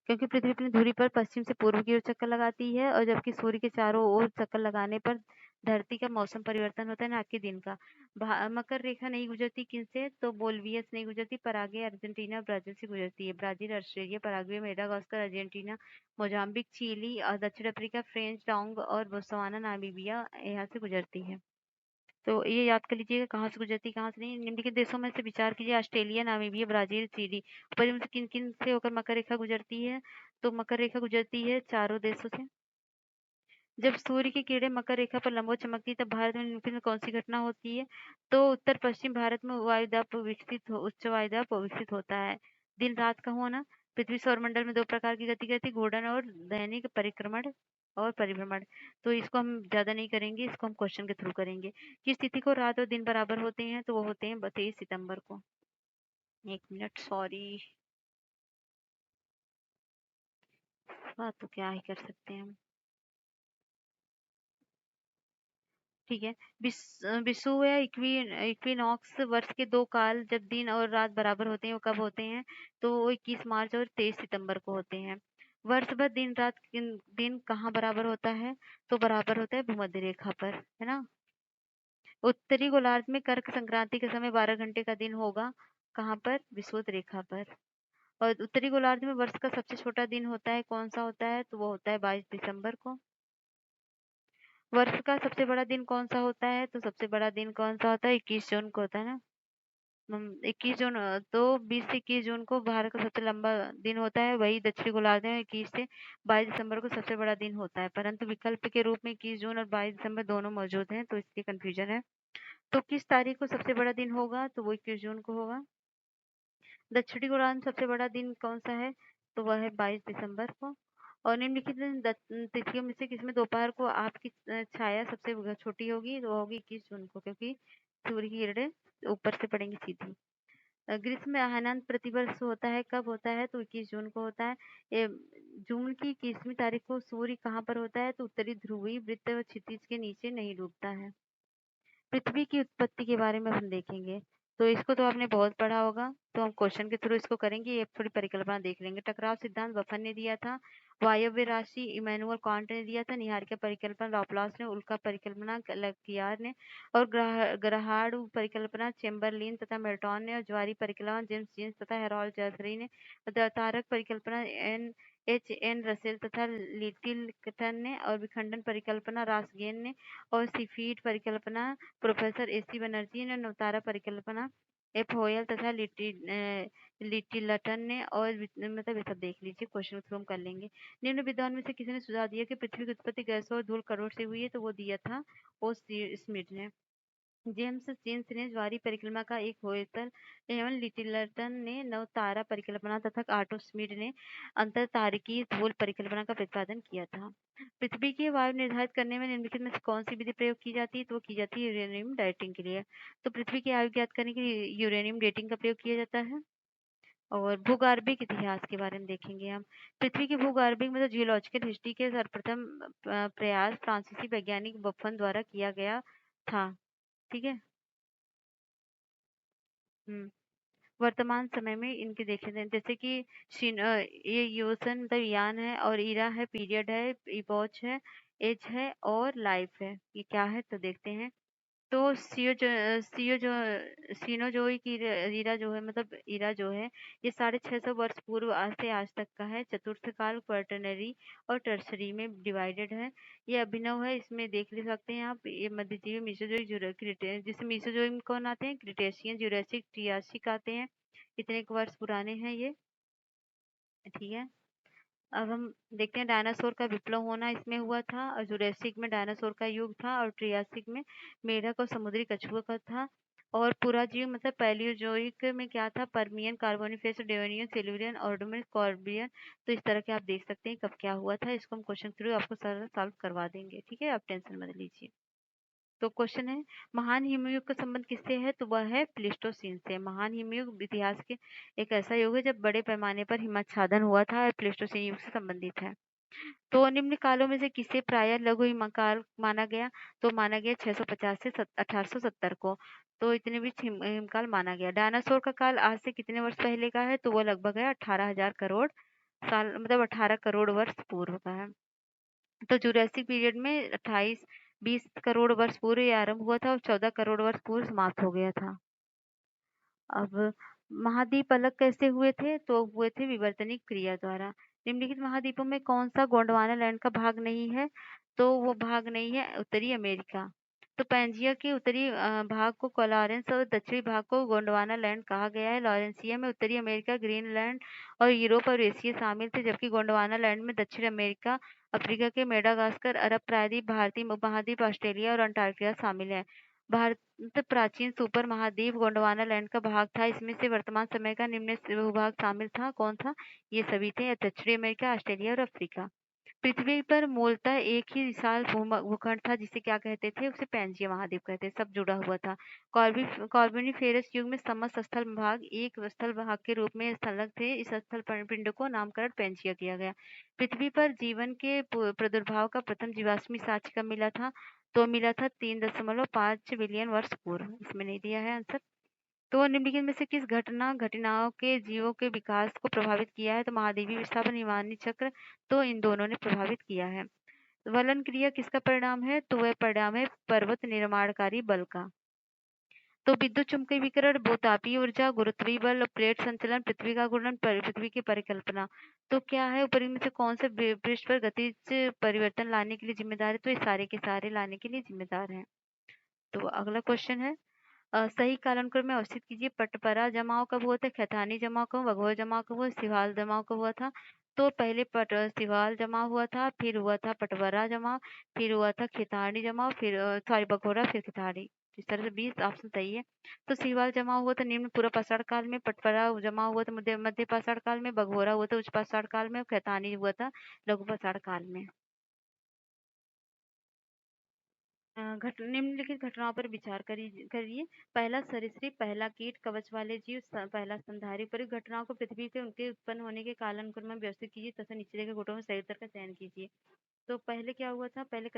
क्योंकि पृथ्वी अपनी धुरी पर पश्चिम से पूर्व की ओर चक्कर लगाती है और जबकि सूर्य के चारों ओर चक्कर लगाने पर धरती का मौसम परिवर्तन होता है, ना कि दिन का। मकर रेखा नहीं गुजरती किनसे? तो बोल्वियस नहीं गुजरती, पराग्वे अर्जेंटीना ब्राजील से गुजरती है। Brazil, Australia, Paraguay, Madagascar, Argentina, Mozambique, Chile और दक्षिण अफ्रीका, फ्रेंच, टोंग और बोत्सवाना, नामीबिया यहाँ से गुजरती है। तो ये याद कर लीजिएगा कहाँ से गुजरती कहाँ से नहीं। निम्नलिखित देशों में से विचार कीजिए, ऑस्ट्रेलिया, नामीबिया, ब्राजील, चिली। ऊपर इनमें से किन किन से होकर मकर रेखा गुजरती है? तो मकर रेखा गुजरती है चारों देशों से। जब सूर्य की किरणें मकर रेखा पर लंबवत चमकती है, तब भारत में निम्नलिखित में कौन सी घटना होती है? तो उत्तर पश्चिम भारत में उच्च वायुदाब विकसित होता है। दिन रात का होना। पृथ्वी सौरमंडल में दो प्रकार की गति करती है, घूर्णन और दैनिक परिक्रमण और परिभ्रमण। तो इसको हम ज्यादा नहीं करेंगे, इसको हम क्वेश्चन के थ्रू करेंगे। किस तिथि को रात और दिन बराबर होते हैं? तो वो होते हैं 23 सितंबर को। एक मिनट, सॉरी। बात तो क्या ही कर सकते हैं हम। ठीक है। विषुव या इक्विनॉक्स वर्ष के दो काल जब दिन और रात बराबर होते हैं, वो कब होते हैं? तो वो 21 मार्च और 23 सितंबर को होते हैं। वर्ष भर दिन रात दिन कहाँ बराबर होता है? तो बराबर होता है भूमध्य रेखा पर, है ना। उत्तरी गोलार्ध में कर्क संक्रांति के समय 12 घंटे का दिन होगा। कहाँ पर? विषुवत रेखा पर। और उत्तरी गोलार्ध में वर्ष का सबसे छोटा दिन होता है, कौन सा होता है? तो वो होता है 22 दिसंबर को। वर्ष का सबसे बड़ा दिन कौन सा होता है? तो सबसे बड़ा दिन कौन सा होता है? 21 जून को होता है ना। 21 जून, तो 20 से 21 जून को भारत का सबसे लंबा दिन होता है। वही दक्षिणी गोलार्ध में 21 से 22 दिसंबर को सबसे बड़ा दिन होता है, परंतु विकल्प के रूप में 21 जून और 22 दिसंबर दोनों मौजूद हैं, तो इसलिए कंफ्यूजन है। तो किस तारीख को सबसे बड़ा दिन होगा? तो वो 21 जून को होगा। दक्षिणी गोलार्ध में सबसे बड़ा दिन कौन सा है? तो वह है 22 दिसंबर को। और निम्नलिखित तिथियों में से किसमें दोपहर को आपकी छाया सबसे छोटी होगी? तो होगी 21 जून को, क्योंकि सूर्य की किरणें ऊपर से पड़ेंगी सीधी। ग्रीष्म अहानांत प्रतिवर्ष होता है, कब होता है? तो 21 जून को होता है। जून की 21वीं तारीख को सूर्य कहाँ पर होता है? तो उत्तरी ध्रुवीय वृत्त और क्षितिज के नीचे नहीं डूबता है। पृथ्वी की उत्पत्ति के बारे में हम देखेंगे, तो इसको तो आपने बहुत पढ़ा होगा, तो हम क्वेश्चन के थ्रू इसको करेंगे। ये थोड़ी परिकल्पना देख लेंगे। टकराव सिद्धांत बफन ने दिया था। वायव्य राशि इमैनुअल कांट ने दिया था। निहारिका परिकल्पना लॉपलास ने। उल्का परिकल्पना लकियार ने। और ग्रहाणु परिकल्पना चेम्बरलिन तथा मेल्टॉन ने। और ज्वारी परिकल्पना जेम्स जीन्स तथा हेरोल्ड जैफरी ने। तारक परिकल्पना एन रसेल तथा लिटिलटन ने। और विखंडन परिकल्पना रासगेन ने। और सिफीड परिकल्पना प्रोफेसर एसी बनर्जी ने। नवतारा परिकल्पना एफ होयल तथा लिटिलटन ने। और मतलब ये सब देख लीजिए, क्वेश्चन थ्रू हम कर लेंगे। निम्न विद्वान में से किसी ने सुझाव दिया कि पृथ्वी की उत्पत्ति गैसों और धूल कणों से हुई है, तो वो दिया था ओ स्मिथ ने। जेम्स जीन्स ने ज्वारी परिक्रमा का एक होएतल एवं लिटिलटन ने नवतारा परिकल्पना तथा आर्टो स्मिड ने अंतर तारकीय धूल परिकल्पना का प्रतिपादन किया था। पृथ्वी की वायु निर्धारित करने में निम्नलिखित में से कौन सी विधि प्रयोग की जाती है? तो वो की जाती है यूरेनियम डेटिंग के लिए। तो पृथ्वी की आयु ज्ञात करने के लिए यूरेनियम डेटिंग का प्रयोग किया जाता है। और भूगर्भिक इतिहास के बारे में देखेंगे हम। पृथ्वी की भूगर्भिक मतलब जियोलॉजिकल हिस्ट्री के सर्वप्रथम प्रयास फ्रांसीसी वैज्ञानिक बफन द्वारा किया गया था। ठीक है। वर्तमान समय में इनके देखे जाए, जैसे कि ये यूसन मतलब यान है, और इरा है पीरियड है, इपोच है, एज है, और लाइफ है। ये क्या है तो देखते हैं। तो सीओ जो सीनोजोई की इरा जो है, मतलब इरा जो है, ये 650 वर्ष पूर्व आज से आज तक का है। चतुर्थ काल क्वार्टरनरी और टर्सरी में डिवाइडेड है। ये अभिनव है, इसमें देख ले सकते हैं आप। ये मध्यजीवी मीसोजोइक जिसमें मीसोजोइक कौन आते हैं? क्रिटेशियन, जुरासिक, ट्रियासिक आते हैं। कितने वर्ष पुराने हैं ये? ठीक है। अब हम देखते हैं डायनासोर का विप्लव होना इसमें हुआ था। और जुरासिक में डायनासोर का युग था। और ट्रियासिक में मेढक और समुद्री कछुआ का था। और पुराजीव मतलब पैलियोजोइक में क्या था? Permian, Carboniferous, Devonian, Silurian, Ordovician, Cambrian. तो इस तरह के आप देख सकते हैं कब क्या हुआ था। इसको हम क्वेश्चन थ्रू आपको सॉल्व करवा देंगे। ठीक है, आप टेंशन मत लीजिए। तो क्वेश्चन है, महान हिमयुग का संबंध किससे है? तो वह है प्लेस्टोसीन से। महान हिमयुग इतिहास के एक ऐसा युग है जब बड़े पैमाने पर हिमाच्छादन हुआ था, और प्लेस्टोसीन युग से संबंधित है। तो निम्न कालों में से किसे प्राय लघु हिमकाल माना गया? तो माना गया 650 से 1870 को। तो इतने बीच हिमकाल माना गया। डायनासोर का काल आज से कितने वर्ष पहले का है? तो वो लगभग है 18,000 करोड़ साल, मतलब 18 करोड़ वर्ष पूर्व का है। तो जुरासिक पीरियड में 28 20 करोड़ वर्ष पूर्व ये आरंभ हुआ था और 14 करोड़ वर्ष पूर्व समाप्त हो गया था। अब महाद्वीप अलग कैसे हुए थे? तो हुए थे विवर्तनिक क्रिया द्वारा। निम्नलिखित महाद्वीपों में कौन सा गोंडवाना लैंड का भाग नहीं है? तो वो भाग नहीं है उत्तरी अमेरिका। तो पैंजिया के उत्तरी भाग को कोलारेंस और दक्षिणी भाग को गोंडवाना लैंड कहा गया है। लॉरेंसिया में उत्तरी अमेरिका, ग्रीनलैंड और यूरोप और एशिया शामिल थे, जबकि गोंडवाना लैंड में दक्षिण अमेरिका, अफ्रीका के मेडागास्कर, अरब प्रायद्वीप, भारतीय उपमहाद्वीप, ऑस्ट्रेलिया और अंटार्कटिका शामिल है। भारत प्राचीन सुपर महाद्वीप गोंडवाना लैंड का भाग था। इसमें से वर्तमान समय का निम्न भूभाग शामिल था। कौन था? ये सभी थे: दक्षिणी अमेरिका, ऑस्ट्रेलिया और अफ्रीका। पृथ्वी पर मूलतः एक ही विशाल भूखंड था, जिसे क्या कहते थे? उसे पैंजिया महाद्वीप कहते हैं। सब जुड़ा हुआ था। कार्बोनिफेरस युग में समस्त स्थल भाग एक स्थल भाग के रूप में स्थलग थे। इस स्थल पिंड को नामकरण पैंजिया किया गया। पृथ्वी पर जीवन के प्रादुर्भाव का प्रथम जीवाश्मी साक्ष्य कब मिला था? तो मिला था 3.5 बिलियन वर्ष पूर्व। इसमें नहीं दिया है आंसर। तो निम्नलिखित में से किस घटनाओं के जीवों के विकास को प्रभावित किया है? तो महाद्वीपीय विस्थापन, हिमानी चक्र। तो इन दोनों ने प्रभावित किया है। वलन क्रिया किसका परिणाम है? तो वह परिणाम है पर्वत निर्माणकारी बल का। तो विद्युत चुम्बकीय विकिरण, भूतापीय ऊर्जा, गुरुत्वीय बल, प्लेट संचलन, पृथ्वी का घूर्णन, पृथ्वी की परिकल्पना। तो क्या है? ऊपर में से कौन से पृष्ठ पर गतिज परिवर्तन लाने के लिए जिम्मेदार है? तो ये सारे के सारे लाने के लिए जिम्मेदार है। तो अगला क्वेश्चन है, सही कालानुक्रम में अवस्थित कीजिए। पटपरा जमाव कब हुआ था? खैतानी जमाव कब, भगोड़ा जमाव कब हुआ, सिवाल जमाव कब हुआ था? तो पहले सिवाल जमाव हुआ था, फिर हुआ था पटवरा जमाव, फिर हुआ था खैतानी जमाव, फिर सॉरी बघोरा, फिर खैतानी। इस तरह से 20 ऑप्शन सही है। तो सिवाल जमाव हुआ था निम्न पूर्व पाषाण काल में, पटवरा जमाव हुआ था मध्य पाषाण काल में, बघोरा हुआ था उच्च पाषाण काल में, खैतानी हुआ था लघु पाषाण काल में। निम्नलिखित घटनाओं पर विचार करिए। पहला सरीसृप, पहला कीट, कवच वाले जीव, पहला स्तनधारी। उपयुक्त घटनाओं को पृथ्वी पे उनके उत्पन्न होने के कालानुक्रम में व्यवस्थित कीजिए तथा निचले के गुटों में सही उत्तर का चयन कीजिए। तो पहले क्या हुआ था? पहले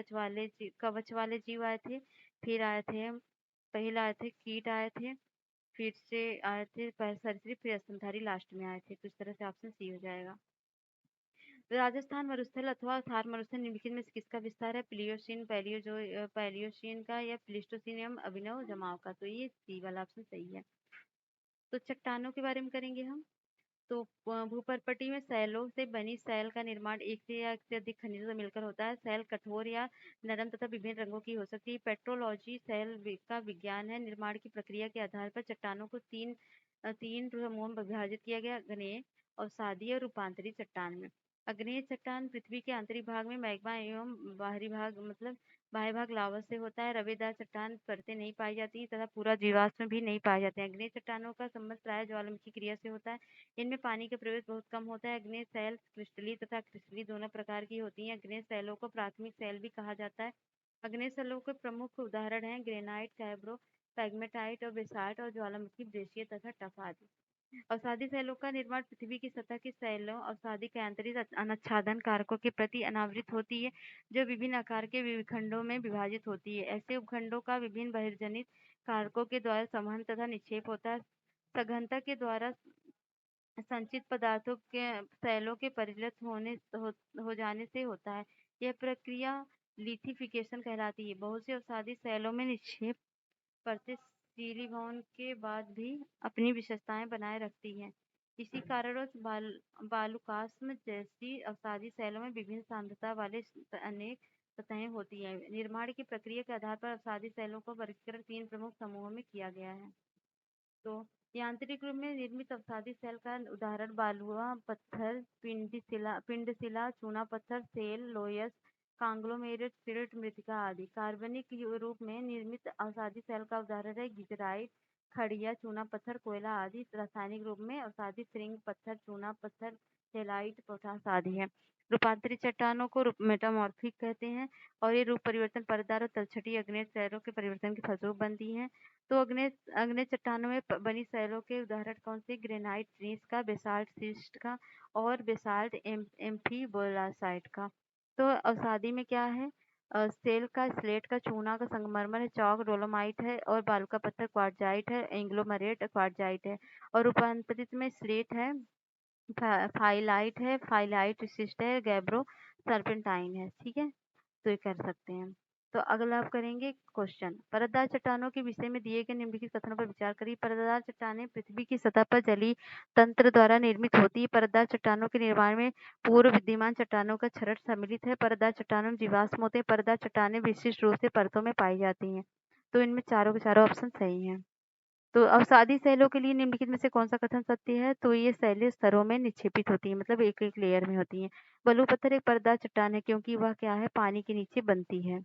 कवच वाले जीव आए थे, फिर आए थे पहले आए थे कीट आए थे, फिर से आए थे सरीसृप, फिर स्तनधारी लास्ट में आए थे। तो इस तरह से ऑप्शन सी हो जाएगा। राजस्थान मरुस्थल अथवा थार मरुस्थल निम्नलिखित में से किसका विस्तार है? प्लियोसीन, पैलियोसीन का या प्लिस्टोसीन एवं अभिनव जमाव का? तो ये सी वाला ऑप्शन सही है। तो चट्टानों के बारे में करेंगे हम। तो भूपर्पटी में सैलों से बनी सैल का निर्माण एक से या एक से अधिक खनिजों से मिलकर होता है। सैल कठोर या नरम तथा विभिन्न रंगों की हो सकती है। पेट्रोलॉजी सैल का विज्ञान है। निर्माण की प्रक्रिया के आधार पर चट्टानों को तीन समूहों में विभाजित किया गया: अग्नेय, अवसादी और रूपांतरित चट्टान में। अग्नेय चट्टान पृथ्वी के आंतरिक भाग में मैग्मा एवं बाहरी भाग मतलब बाह्य भाग लावा से होता है। रवेदार चट्टान परतें नहीं पाई जाती तथा पूरा जीवाश्म भी नहीं पाए जाते हैं। अग्नेय चट्टानों का संबंध प्राय ज्वालामुखी क्रिया से होता है। इनमें पानी का प्रवेश बहुत कम होता है। अग्नेय सैल क्रिस्टलीय तथा क्रिस्टलीय दोनों प्रकार की होती हैं। अग्नेय सैलों को प्राथमिक सैल भी कहा जाता है। अग्नेय सैलों के प्रमुख उदाहरण हैं ग्रेनाइट, कैब्रो, पैगमेटाइट और बेसाल्ट और ज्वालामुखी, ब्रेशियर तथा टफ आदि। अवसादी सैलों का निर्माण पृथ्वी की सतह के सैलों अवसादी के आंतरिक अनाच्छादन कारकों के प्रति अनावृत होती है, जो विभिन्न आकार के विखंडों में विभाजित होती है। ऐसे उपखंडों का विभिन्न बहिर्जनित कारकों के द्वारा संवहन तथा निक्षेप होता है। सघनता के द्वारा संचित पदार्थों के सैलों के परिलत हो जाने से होता है। यह प्रक्रिया लिथिफिकेशन कहलाती है। बहुत से अवसादी सैलों में निक्षेप परतें सिलिकॉन के बाद भी अपनी विशेषताएं बनाए रखती हैं। इसी कारणवश बालुकास्म जैसी अवसादी सैलों में विभिन्न सांद्रता वाले अनेक सतहें होती हैं। निर्माण की प्रक्रिया के आधार पर अवसादी सैलों का वर्गीकरण 3 प्रमुख समूहों में किया गया है। तो यांत्रिक रूप में निर्मित अवसादी सेल का उदाहरण बालुआ पत्थर, पिंडशिला, चूना पत्थर, सेल, लोयस, कांग्लोमेरेट, सिल्ट, मृतिका आदि। कार्बनिक रूप में निर्मित अवसादी सेल का उदाहरण है गिजराइट, खड़िया, चूना पत्थर, कोयला आदि। रासायनिक रूप में अवसादी फ्रिंग पत्थर, चूना पत्थर, हेलाइट, पोटास आदि है। रूपांतरित चट्टानों को मेटामॉर्फिक कहते हैं और ये रूप परिवर्तन परतदार और तलछटी अग्नेय सैलों के परिवर्तन के फलस्वरूप बनती हैं। तो अग्नेय चट्टानों में बनी सैलों के उदाहरण कौन से? ग्रेनाइट नीस का, बेसाल्ट शिस्ट का और बेसाल्ट एम्फीबोलासाइट का। तो अवसादी में क्या है? सेल का, स्लेट का, चूना का, संगमरमर है, चौक डोलोमाइट है और बालू का पत्थर क्वार्टजाइट है, एंग्लोमरेट क्वार्टजाइट है। और रूपांतरित में स्लेट है, फाइलाइट शिस्ट है, गैब्रो सर्पेंटाइन है। ठीक है, तो ये कर सकते हैं। तो अगला आप करेंगे क्वेश्चन, परतदार चट्टानों के विषय में दिए गए निम्नलिखित कथनों पर विचार करिए। परतदार चट्टानें पृथ्वी की सतह पर जलीय तंत्र द्वारा निर्मित होती है। परतदार चट्टानों के निर्माण में पूर्व विद्यमान चट्टानों का क्षरण सम्मिलित है। परतदार चट्टानों में जीवाश्म होते हैं। परतदार चट्टानें विशिष्ट रूप से परतों में पाई जाती हैं। तो इनमें चारों के चारों ऑप्शन सही हैं। तो अवसादी शैलों के लिए निम्नलिखित में से कौन सा कथन सत्य है? तो ये शैलें स्तरों में निक्षेपित होती हैं, मतलब एक एक लेयर में होती हैं। बलू पत्थर एक परतदार चट्टान है क्योंकि वह क्या है, पानी के नीचे बनती है।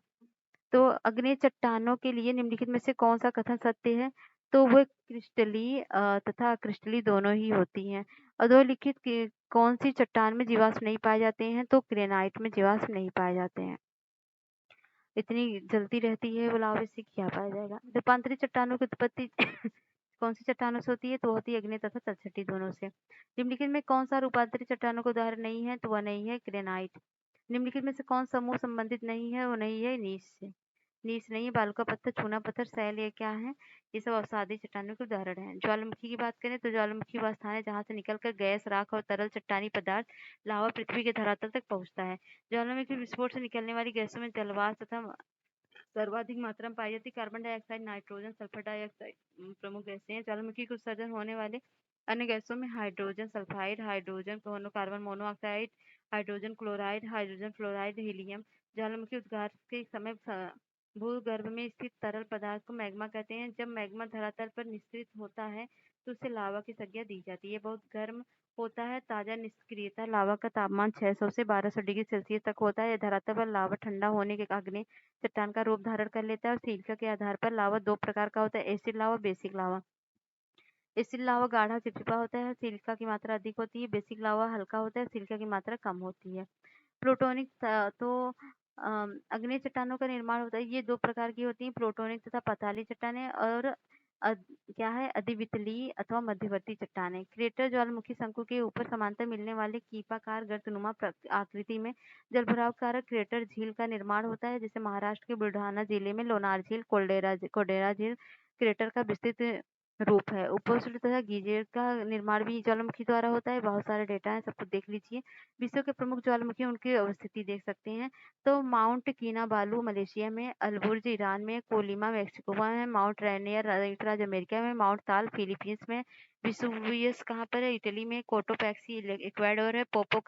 तो अग्नेय चट्टानों के लिए निम्नलिखित में से कौन सा कथन सत्य है? तो वह क्रिस्टलीय तथा अक्रिस्टलीय दोनों ही होती हैं। अधोलिखित कौन सी चट्टान में जीवाश्म नहीं पाए जाते हैं? तो ग्रेनाइट में जीवाश्म नहीं पाए जाते हैं। इतनी जल्दी रहती है वो लावा, इससे क्या पाया जाएगा? रूपांतरित चट्टानों की उत्पत्ति कौन सी चट्टानों से होती है? तो होती है अग्नेय तथा तलछटी दोनों से। निम्नलिखित में कौन सा रूपांतरित चट्टानों का उदाहरण नहीं है? तो वह नहीं है ग्रेनाइट। निम्नलिखित में से कौन समूह संबंधित नहीं है? वो नहीं है नीस से। नीस नहीं है, बालुका पत्थर, चूना पत्थर, शैल, ये क्या है? ये सब अवसादी चट्टानों के उदाहरण हैं। ज्वालामुखी की बात करें तो ज्वालामुखी वह स्थान है जहाँ से निकलकर गैस, राख और तरल चट्टानी पदार्थ लावा पृथ्वी के धरातल तक पहुँचता है। ज्वालामुखी विस्फोट से निकलने वाली गैसों में जलवाष्प तथा सर्वाधिक मात्रा में पाई जाती carbon dioxide, nitrogen, sulphur dioxide प्रमुख गैसें हैं। ज्वालामुखी के उत्सर्जन होने वाले अन्य गैसों में hydrogen sulphide, hydrogen carbon monoxide, hydrogen chloride, hydrogen fluoride, helium. ज्वालामुखी उद्गार के समय भूगर्भ में स्थित तरल पदार्थ को मैग्मा कहते हैं। जब मैग्मा धरातल पर निश्चित होता है तो उसे लावा की संज्ञा दी जाती है। बहुत गर्म होता है। ताजा निष्क्रियता लावा का तापमान 600 से 1200 डिग्री सेल्सियस तक होता है। धरातल पर लावा ठंडा होने के अग्नि चट्टान का रूप धारण कर लेता है। और सिलिका के आधार पर लावा दो प्रकार का होता है, एसिड लावा, बेसिक लावा। एसिड लावा गाढ़ा चिपचिपा होता है, सिलिका की मात्रा अधिक होती है। बेसिक लावा हल्का होता है, सिलिका की मात्रा कम होती है। प्लूटोनिक तो अग्नेय चट्टानों का निर्माण होता है, ये दो प्रकार की होती हैं, प्लूटोनिक तथा पताली चट्टानें और क्या है, अधिवितलीय अथवा मध्यवर्ती चट्टानें। क्रेटर ज्वालामुखी शंकु के ऊपर समांतर मिलने वाले कीपाकार गर्तनुमा आकृति में जलभराव कारक क्रेटर झील का निर्माण होता है, जैसे महाराष्ट्र के बुलढाना जिले में लोनार झील, कोल्डेरा झील क्रेटर का विस्तृत रूप है। उपोष्ण तथा गीजेर का निर्माण भी ज्वालामुखी द्वारा होता है। बहुत सारे डेटा है, सब कुछ देख लीजिए। विश्व के प्रमुख ज्वालामुखी, उनकी अवस्थिति देख सकते हैं। तो माउंट किनाबालू मलेशिया में, अलबुर्ज ईरान में, कोलिमा मैक्सिको में, माउंट रेनियर संयुक्त अमेरिका में, माउंट ताल फिलीपींस में, विसुवियस कहाँ पर है? इटली में, कोटोपैक्सी इक्वाडोर है, पोपो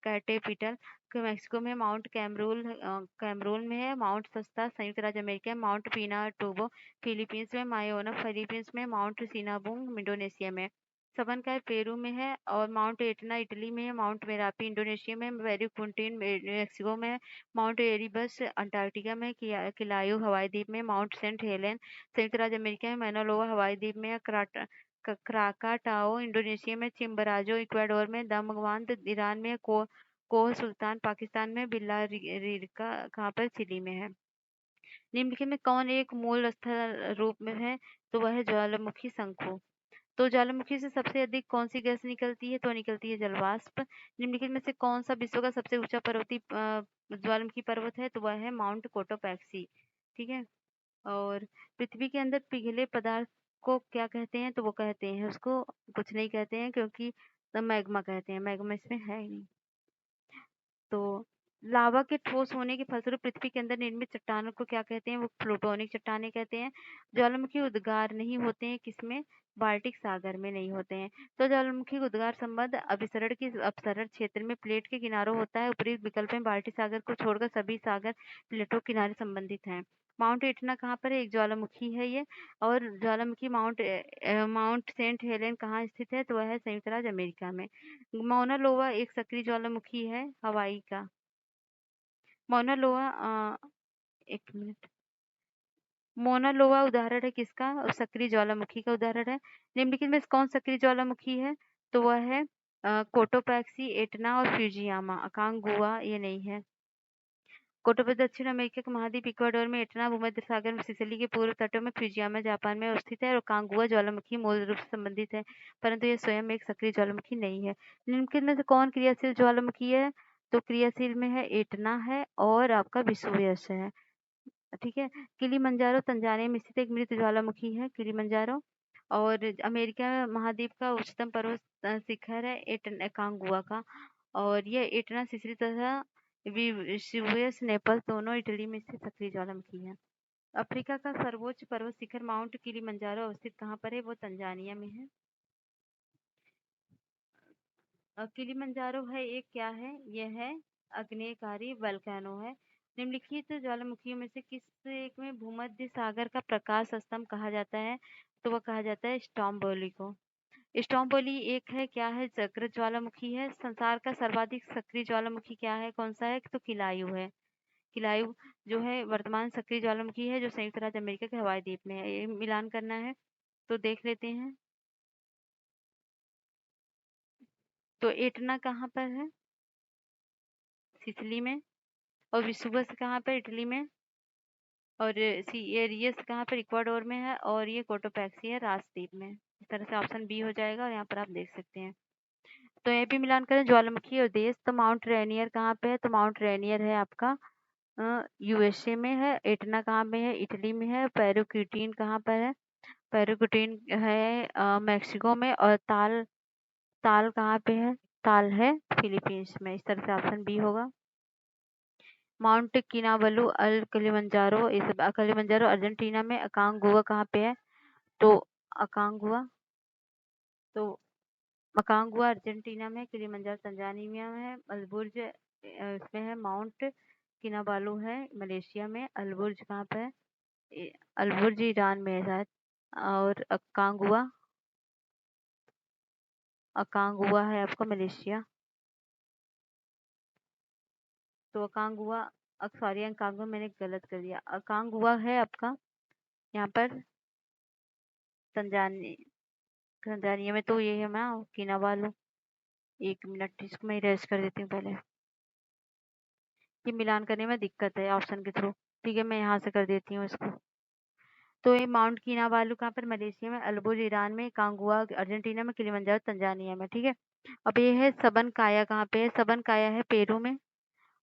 कैटेपिटल मैक्सिको में, माउंट कैमरून में है, माउंट सस्ता संयुक्त राज्य अमेरिका में, माउंट पिनाटुबो फिलीपींस में, मायोना फिलीपींस में, माउंट सिनाबुंग इंडोनेशिया में, सबनकाय पेरू में है, और माउंट एटना इटली में है, माउंट मेरापी इंडोनेशिया में, वेरिकुंटिन मेक्सिको में, माउंट एरिबस अंटार्कटिका में, किलायू हवाई द्वीप में, माउंट सेंट हेलेन संयुक्त राज्य अमेरिका में, मैनालोवा हवाई द्वीप में, क्राकाटाओ इंडोनेशिया में, चिम्बराजो इक्वाडोर में, दामगवांद ईरान में, कोह सुल्तान पाकिस्तान में, बिल्ला रिका कहाँ पर? चिली में है। निम्नलिखित में कौन एक मूल स्थल रूप में है? तो वह है ज्वालामुखी शंकु। तो ज्वालामुखी से सबसे अधिक कौन सी गैस निकलती है? तो निकलती है जलवाष्प। निम्नलिखित में से कौन सा विश्व का सबसे ऊंचा पर्वतीय ज्वालामुखी पर्वत है? तो वह है माउंट कोटोपैक्सी। ठीक है। और पृथ्वी के अंदर पिघले पदार्थ को क्या कहते हैं? तो वो कहते हैं उसको कुछ नहीं कहते हैं, क्योंकि मैग्मा कहते हैं। मैग्मा इसमें है ही नहीं। तो लावा के ठोस होने के फलस्वरूप पृथ्वी के अंदर निर्मित चट्टानों को क्या कहते हैं? वो प्लूटोनिक चट्टानें कहते हैं। ज्वालामुखी उद्गार नहीं होते हैं किसमें? बाल्टिक सागर में नहीं होते हैं। तो ज्वालामुखी उद्गार संबंध अभिसरण की अपसरण क्षेत्र में प्लेट के किनारों होता है। ऊपरी विकल्प में बाल्टिक सागर को छोड़कर सभी सागर प्लेटों किनारे संबंधित हैं। माउंट एटना कहाँ पर है? एक ज्वालामुखी है ये। और ज्वालामुखी माउंट सेंट हेलेन कहाँ स्थित है? तो वह है संयुक्त राज्य अमेरिका में। माउना लोवा एक सक्रिय ज्वालामुखी है हवाई का। माउना लोवा एक मिनट। मोना लोवा उदाहरण है किसका? सक्रिय ज्वालामुखी का उदाहरण है। निम्नलिखित में कौन सक्रिय ज्वालामुखी है? तो वह है कोटोपैक्सी, एटना और फ्यूजियामा। अकांगुआ ये नहीं है। कोटोपैक्सी दक्षिण अमेरिका के महाद्वीप इक्वाडोर में, एटना भूमध्य सागर में, सिसिली के पूर्व तटों में, फ्यूजियामा जापान में अवस्थित है। और कांगुआ ज्वालामुखी मूल रूप से संबंधित है, परंतु यह स्वयं एक सक्रिय ज्वालामुखी नहीं है। निम्नलिखित में से कौन क्रियाशील ज्वालामुखी है? तो क्रियाशील में है एटना है और आपका विसुवियस है। ठीक है। किलिमंजारो तंजानिया में स्थित एक मृत ज्वालामुखी है, किलिमंजारो। और अमेरिका महाद्वीप का उच्चतम पर्वत शिखर है कांगुआ का। और यह एटना सिसिली तथा वेसुवियस नेपल्स दोनों इटली में स्थित सक्रिय ज्वालामुखी है। अफ्रीका का सर्वोच्च पर्वत शिखर माउंट किलिमंजारो अवस्थित कहाँ पर है? वो तंजानिया में है। किलिमंजारो है एक क्या है? यह है आग्नेयकारी वल्केनो है। निम्नलिखित ज्वालामुखियों में से किस एक में भूमध्य सागर का प्रकाश स्तंभ कहा जाता है? तो वह कहा जाता है स्टोम्बोली को। स्टोम्बोली एक है क्या है? जागृत ज्वालामुखी है। संसार का सर्वाधिक सक्रिय ज्वालामुखी क्या है? कौन सा है? तो किलायु है। किलायु जो है वर्तमान सक्रिय ज्वालामुखी है, जो संयुक्त राज्य अमेरिका के हवाई द्वीप में है। ये मिलान करना है तो देख लेते हैं। तो एटना कहाँ पर है? सिसिली में। और विसुवस कहाँ पर? इटली में। और एरियस कहाँ पर? इक्वाडोर में है। और ये कोटोपैक्सी है राजद्वीप में। इस तरह से ऑप्शन बी हो जाएगा और यहाँ पर आप देख सकते हैं। तो ये भी मिलान करें ज्वालामुखी और देश। तो माउंट रेनियर कहाँ पे है? तो माउंट रेनियर है आपका यूएसए में है। एटना कहाँ पे है? इटली में है। पेरुक्यूटिन कहाँ पर है? पेरुक्यूटिन है मैक्सिको में। और ताल ताल कहाँ पे है? ताल है फिलीपींस में। इस तरह से ऑप्शन बी होगा। माउंट किनावलु अल किलिमंजारो इस किलिमंजारो अर्जेंटीना में। अकांगुआ कहाँ पे है? तो अकांगुआ तो अकांगुआ अर्जेंटीना में। किलिमंजारो तंजानिया में है। अल्बुर्ज इसमें है। माउंट किनाबालू है मलेशिया में। अल्बुर्ज कहाँ पे है? अल्बुर्ज ईरान में है शायद। और अकांगुआ अकांगुआ है आपका मलेशिया। तो अकांगुआ सॉरी अकांगुआ मैंने गलत कर दिया। अकांगुआ है आपका यहाँ पर तंजानिया तंजानिया में। तो ये है मैं किनाबालू। एक मिनट इसको मैं इरेज कर देती हूँ पहले। ये मिलान करने में दिक्कत है ऑप्शन के थ्रू। ठीक है मैं यहाँ से कर देती हूँ इसको। तो ये माउंट किनाबालू कहाँ पर? मलेशिया में। अल्बुर्ज ईरान में। कांगुआ अर्जेंटीना में। किलिमंजारो तंजानिया में। ठीक है। अब ये है सबन काया कहाँ पे है? सबन काया है पेरू में।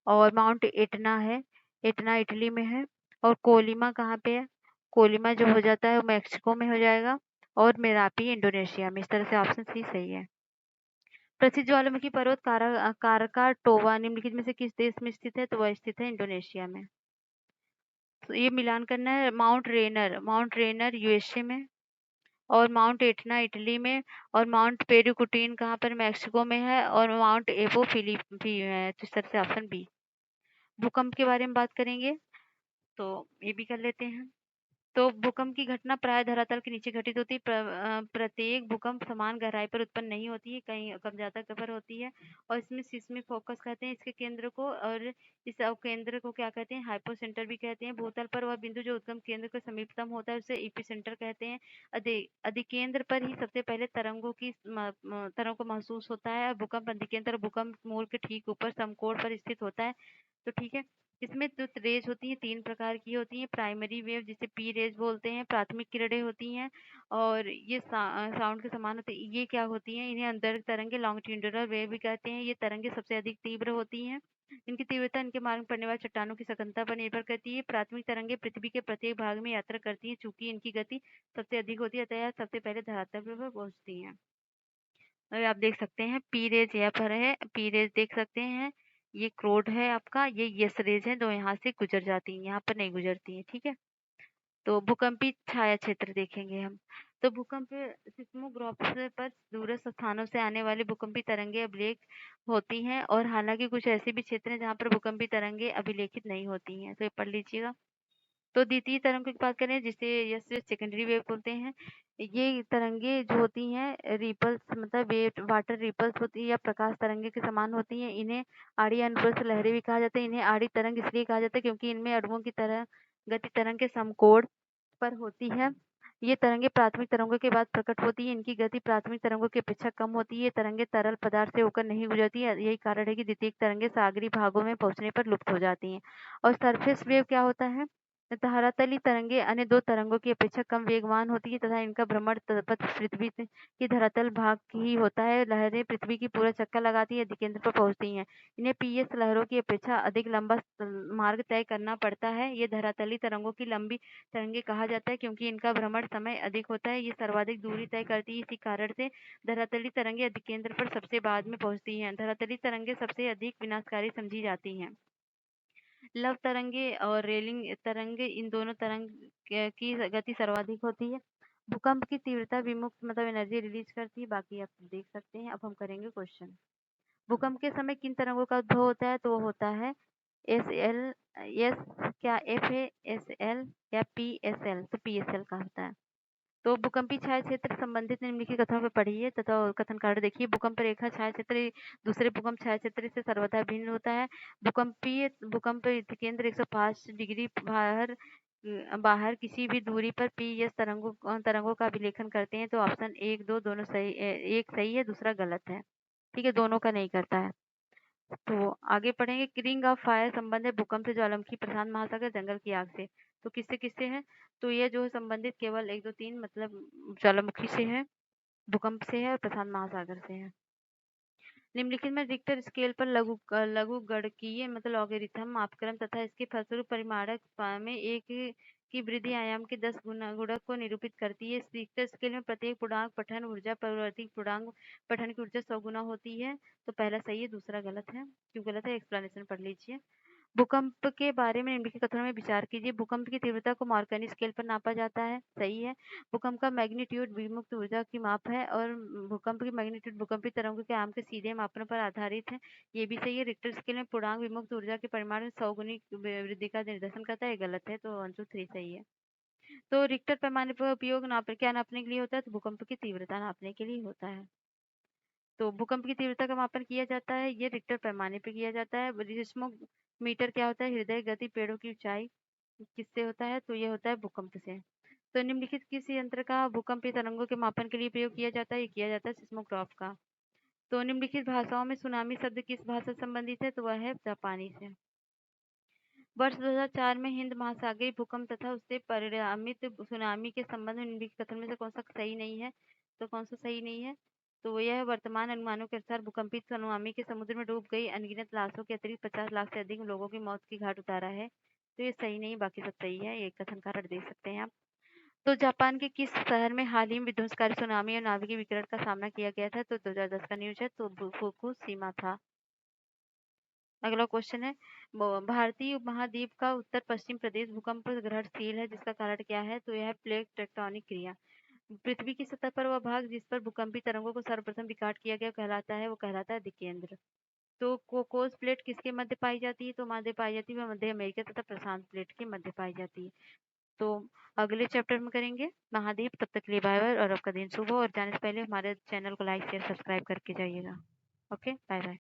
और माउंट एटना है। एटना इटली में है। और कोलिमा कहाँ पे है? कोलिमा जो हो जाता है वो मैक्सिको में हो जाएगा। और मेरापी इंडोनेशिया में। इस तरह से ऑप्शन सी सही है। प्रसिद्ध ज्वालामुखी पर्वत काराकाटोवा निम्नलिखित में से किस देश में स्थित है? तो वह स्थित है इंडोनेशिया में। तो ये मिलान करना है। माउंट रेनर यूएसए में। और माउंट एटना इटली में। और माउंट पेरुकुटीन कहाँ पर? मैक्सिको में है। और माउंट एवो फिलीपी में है। तो इस तरह से ऑप्शन बी। भूकंप के बारे में बात करेंगे तो ये भी कर लेते हैं। तो भूकंप की घटना प्राय धरातल के नीचे घटित होती है। प्रत्येक भूकंप समान गहराई पर उत्पन्न नहीं होती है, कहीं कम ज्यादा पर होती है। और इसमें सिस्मिक फोकस कहते हैं इसके केंद्र को। और इस अवकेंद्र को क्या कहते हैं? हाइपोसेंटर भी कहते हैं। भूतल पर वह बिंदु जो उद्गम केंद्र के समीपतम होता है उसे एपिसेंटर कहते हैं। अधिकेंद्र पर ही सबसे पहले तरंग को महसूस होता है। भूकंप अधिकेंद्र भूकंप मूल के ठीक ऊपर समकोण पर स्थित होता है। तो ठीक है। इसमें जो रेज होती हैं 3 प्रकार की होती हैं। प्राइमरी वेव जिसे पी रेज बोलते हैं। प्राथमिक किरणें होती हैं और ये साउंड के समान होती है। ये क्या होती हैं? इन्हें अंतरिक्ष तरंगे लॉन्गिट्यूडिनल वेव भी कहते हैं। ये तरंगे सबसे अधिक तीव्र होती हैं। इनकी तीव्रता इनके मार्ग में पड़ने वाली चट्टानों की सघनता पर निर्भर करती है। प्राथमिक तरंगे पृथ्वी के प्रत्येक भाग में यात्रा करती हैं। चूंकि इनकी गति सबसे अधिक होती है अतः यह सबसे पहले धरातल पर पहुंचती हैं। और आप देख सकते हैं पी रेज यहाँ पर है। पी रेज देख सकते हैं। ये क्रोड है आपका। ये यस रेज है जो यहाँ से गुजर जाती है, यहाँ पर नहीं गुजरती है। ठीक है। तो भूकंपी छाया क्षेत्र देखेंगे हम। तो भूकंप सिस्मोग्राफ्स पर दूरस्थ स्थानों से आने वाली भूकंपी तरंगे अभिलेख होती हैं। और हालांकि कुछ ऐसे भी क्षेत्र हैं जहाँ पर भूकंपी तरंगे अभिलेखित नहीं होती हैं। तो ये पढ़ लीजिएगा। तो द्वितीय तरंग की बात करें जिसे यस सेकेंडरी वेव बोलते हैं। ये तरंगे जो होती हैं रिपल्स मतलब वेव वाटर रिपल्स होती है या प्रकाश तरंगे के समान होती हैं। इन्हें आड़ी अनुप्रस्थ लहरें भी कहा जाता है। इन्हें आड़ी तरंग इसलिए कहा जाता है क्योंकि इनमें अणुओं की तरह गति तरंग के समकोण पर होती है। ये तरंगे प्राथमिक तरंगों के बाद प्रकट होती है। इनकी गति प्राथमिक तरंगों की अपेक्षा कम होती है। ये तरंगे तरल पदार्थ से होकर नहीं गुजरती है। यही कारण है कि द्वितीयक तरंगे सागरी भागों में पहुंचने पर लुप्त हो जाती हैं। और सरफेस वेव क्या होता है? धरातली तरंगे अन्य 2 तरंगों की अपेक्षा कम वेगवान होती है तथा इनका भ्रमण पथ पृथ्वी की धरातल भाग ही होता है। लहरें पृथ्वी की पूरा चक्कर लगाती है अधिकेंद्र पर पहुंचती हैं। इन्हें पीएस लहरों की अपेक्षा अधिक लंबा मार्ग तय करना पड़ता है। ये धरातली तरंगों की लंबी तरंगे कहा जाता है क्योंकि इनका भ्रमण समय अधिक होता है। ये सर्वाधिक दूरी तय करती है। इसी कारण से धरातली तरंगे अधिकेंद्र पर सबसे बाद में पहुंचती हैं। धरातली तरंगे सबसे अधिक विनाशकारी समझी जाती हैं। लव तरंगे और रेलिंग तरंगे, इन दोनों तरंग की गति सर्वाधिक होती है। भूकंप की तीव्रता विमुक्त मतलब एनर्जी रिलीज करती है। बाकी आप देख सकते हैं। अब हम करेंगे क्वेश्चन। भूकंप के समय किन तरंगों का उद्भव होता है? तो वो होता है एस एल एस, क्या एफ है, एस एल या पी एस एल? तो पी एस एल का होता है। तो भूकंपीय छाया क्षेत्र संबंधित निम्नलिखित कथनों पर पढ़िए तथा कथन कार्ड देखिए। भूकंप रेखा छाया क्षेत्र दूसरे भूकंप छाया क्षेत्र से सर्वथा भिन्न होता है। भूकंप केंद्र 105 डिग्री बाहर बाहर किसी भी दूरी पर पी एस तरंगों का अभिलेखन करते हैं। तो ऑप्शन 1, 2 दोनों सही, एक सही है, दूसरा गलत है। ठीक है, दोनों का नहीं करता है। तो आगे पढ़ेंगे। रिंग ऑफ फायर संबंध है भूकंप से, ज्वालामुखी, प्रशांत महासागर, जंगल की आग से। तो किससे किससे है? तो ये जो है संबंधित केवल 1, 2, 3 मतलब ज्वालामुखी से है, भूकंप से है और प्रशांत महासागर से है। निम्नलिखित में रिक्टर स्केल पर लघुगणकीय मतलब लॉगरिथम मापक्रम तथा इसके फलस्वरूप परिमाणक में एक की वृद्धि आयाम के 10 गुणक को निरूपित करती है। इस रिक्टर स्केल में प्रत्येक पूर्णांक पठन ऊर्जा परिवर्ती पूर्णांक पठन की ऊर्जा 100 गुना होती है। तो पहला सही है, दूसरा गलत है। क्यों गलत है? एक्सप्लेनेशन पढ़ लीजिए। भूकंप के बारे में निम्नलिखित कथनों में विचार कीजिए। भूकंप की तीव्रता को मार्कनी स्केल पर नापा जाता है। सही है। भूकंप का मैग्नीट्यूड विमुक्त ऊर्जा की माप है और भूकंप की मैग्नीट्यूड भूकंपीय तरंगों के आयाम के सीधे मापन पर आधारित है। ये भी सही है। रिक्टर स्केल में पूर्णांक विमुक्त ऊर्जा के परिमाण में 100 गुनी वृद्धि का निर्देशन करता है। गलत है। तो 1, 2, 3 सही है। तो रिक्टर पैमाने का उपयोग क्या नापने के लिए होता है? तो भूकंप की तीव्रता नापने के लिए होता है। तो भूकंप की तीव्रता का मापन किया जाता है, ये रिक्टर पैमाने पे किया जाता है। सिस्मोमीटर क्या होता है? हृदय गति, पेड़ों की ऊंचाई किससे होता है? तो ये होता है भूकंप से। तो निम्नलिखित किस यंत्र का भूकंपीय तरंगों के मापन के लिए प्रयोग किया जाता है? ये किया जाता है सिस्मोग्राफ का। तो निम्नलिखित भाषाओं में सुनामी शब्द किस भाषा से संबंधित है? तो वह है जापानी से। वर्ष 2004 में हिंद महासागरीय भूकंप तथा उससे परिणामित सुनामी के संबंध में निम्नलिखित कथन में से कौन सा सही नहीं है? तो कौन सा सही नहीं है? तो यह वर्तमान अनुमानों के अनुसार भूकंपित सुनामी के समुद्र में डूब गई अनगिनत लाशों के अतिरिक्त 50 लाख से अधिक लोगों की मौत की घाट उतारा है। तो ये सही नहीं, बाकी सब सही है। एक कथन का रट देख सकते हैं आप। तो जापान के किस शहर में हाल ही में विध्वंसकारी सुनामी और नाभिकीय विकिरण का सामना किया गया था? तो 2010 का न्यूज है। तो फुकुशिमा था। अगला क्वेश्चन है, भारतीय उपमहाद्वीप का उत्तर पश्चिम प्रदेश भूकंप ग्रहणशील है, जिसका कारण क्या है? तो यह है प्लेट टेक्टोनिक क्रिया। पृथ्वी की सतह पर वह भाग जिस पर भूकंपी तरंगों को सर्वप्रथम रिकॉर्ड किया गया कहलाता है, वो कहलाता है दिकेंद्र। तो कोकोस प्लेट किसके मध्य पाई जाती है? तो मध्य पाई जाती है मध्य अमेरिका तथा प्रशांत प्लेट के मध्य पाई जाती है। तो अगले चैप्टर में करेंगे महाद्वीप। तब तक के लिए बाय बाय और आपका दिन शुभ हो। और जाने से पहले हमारे चैनल को लाइक शेयर सब्सक्राइब करके जाइएगा। Okay, bye bye.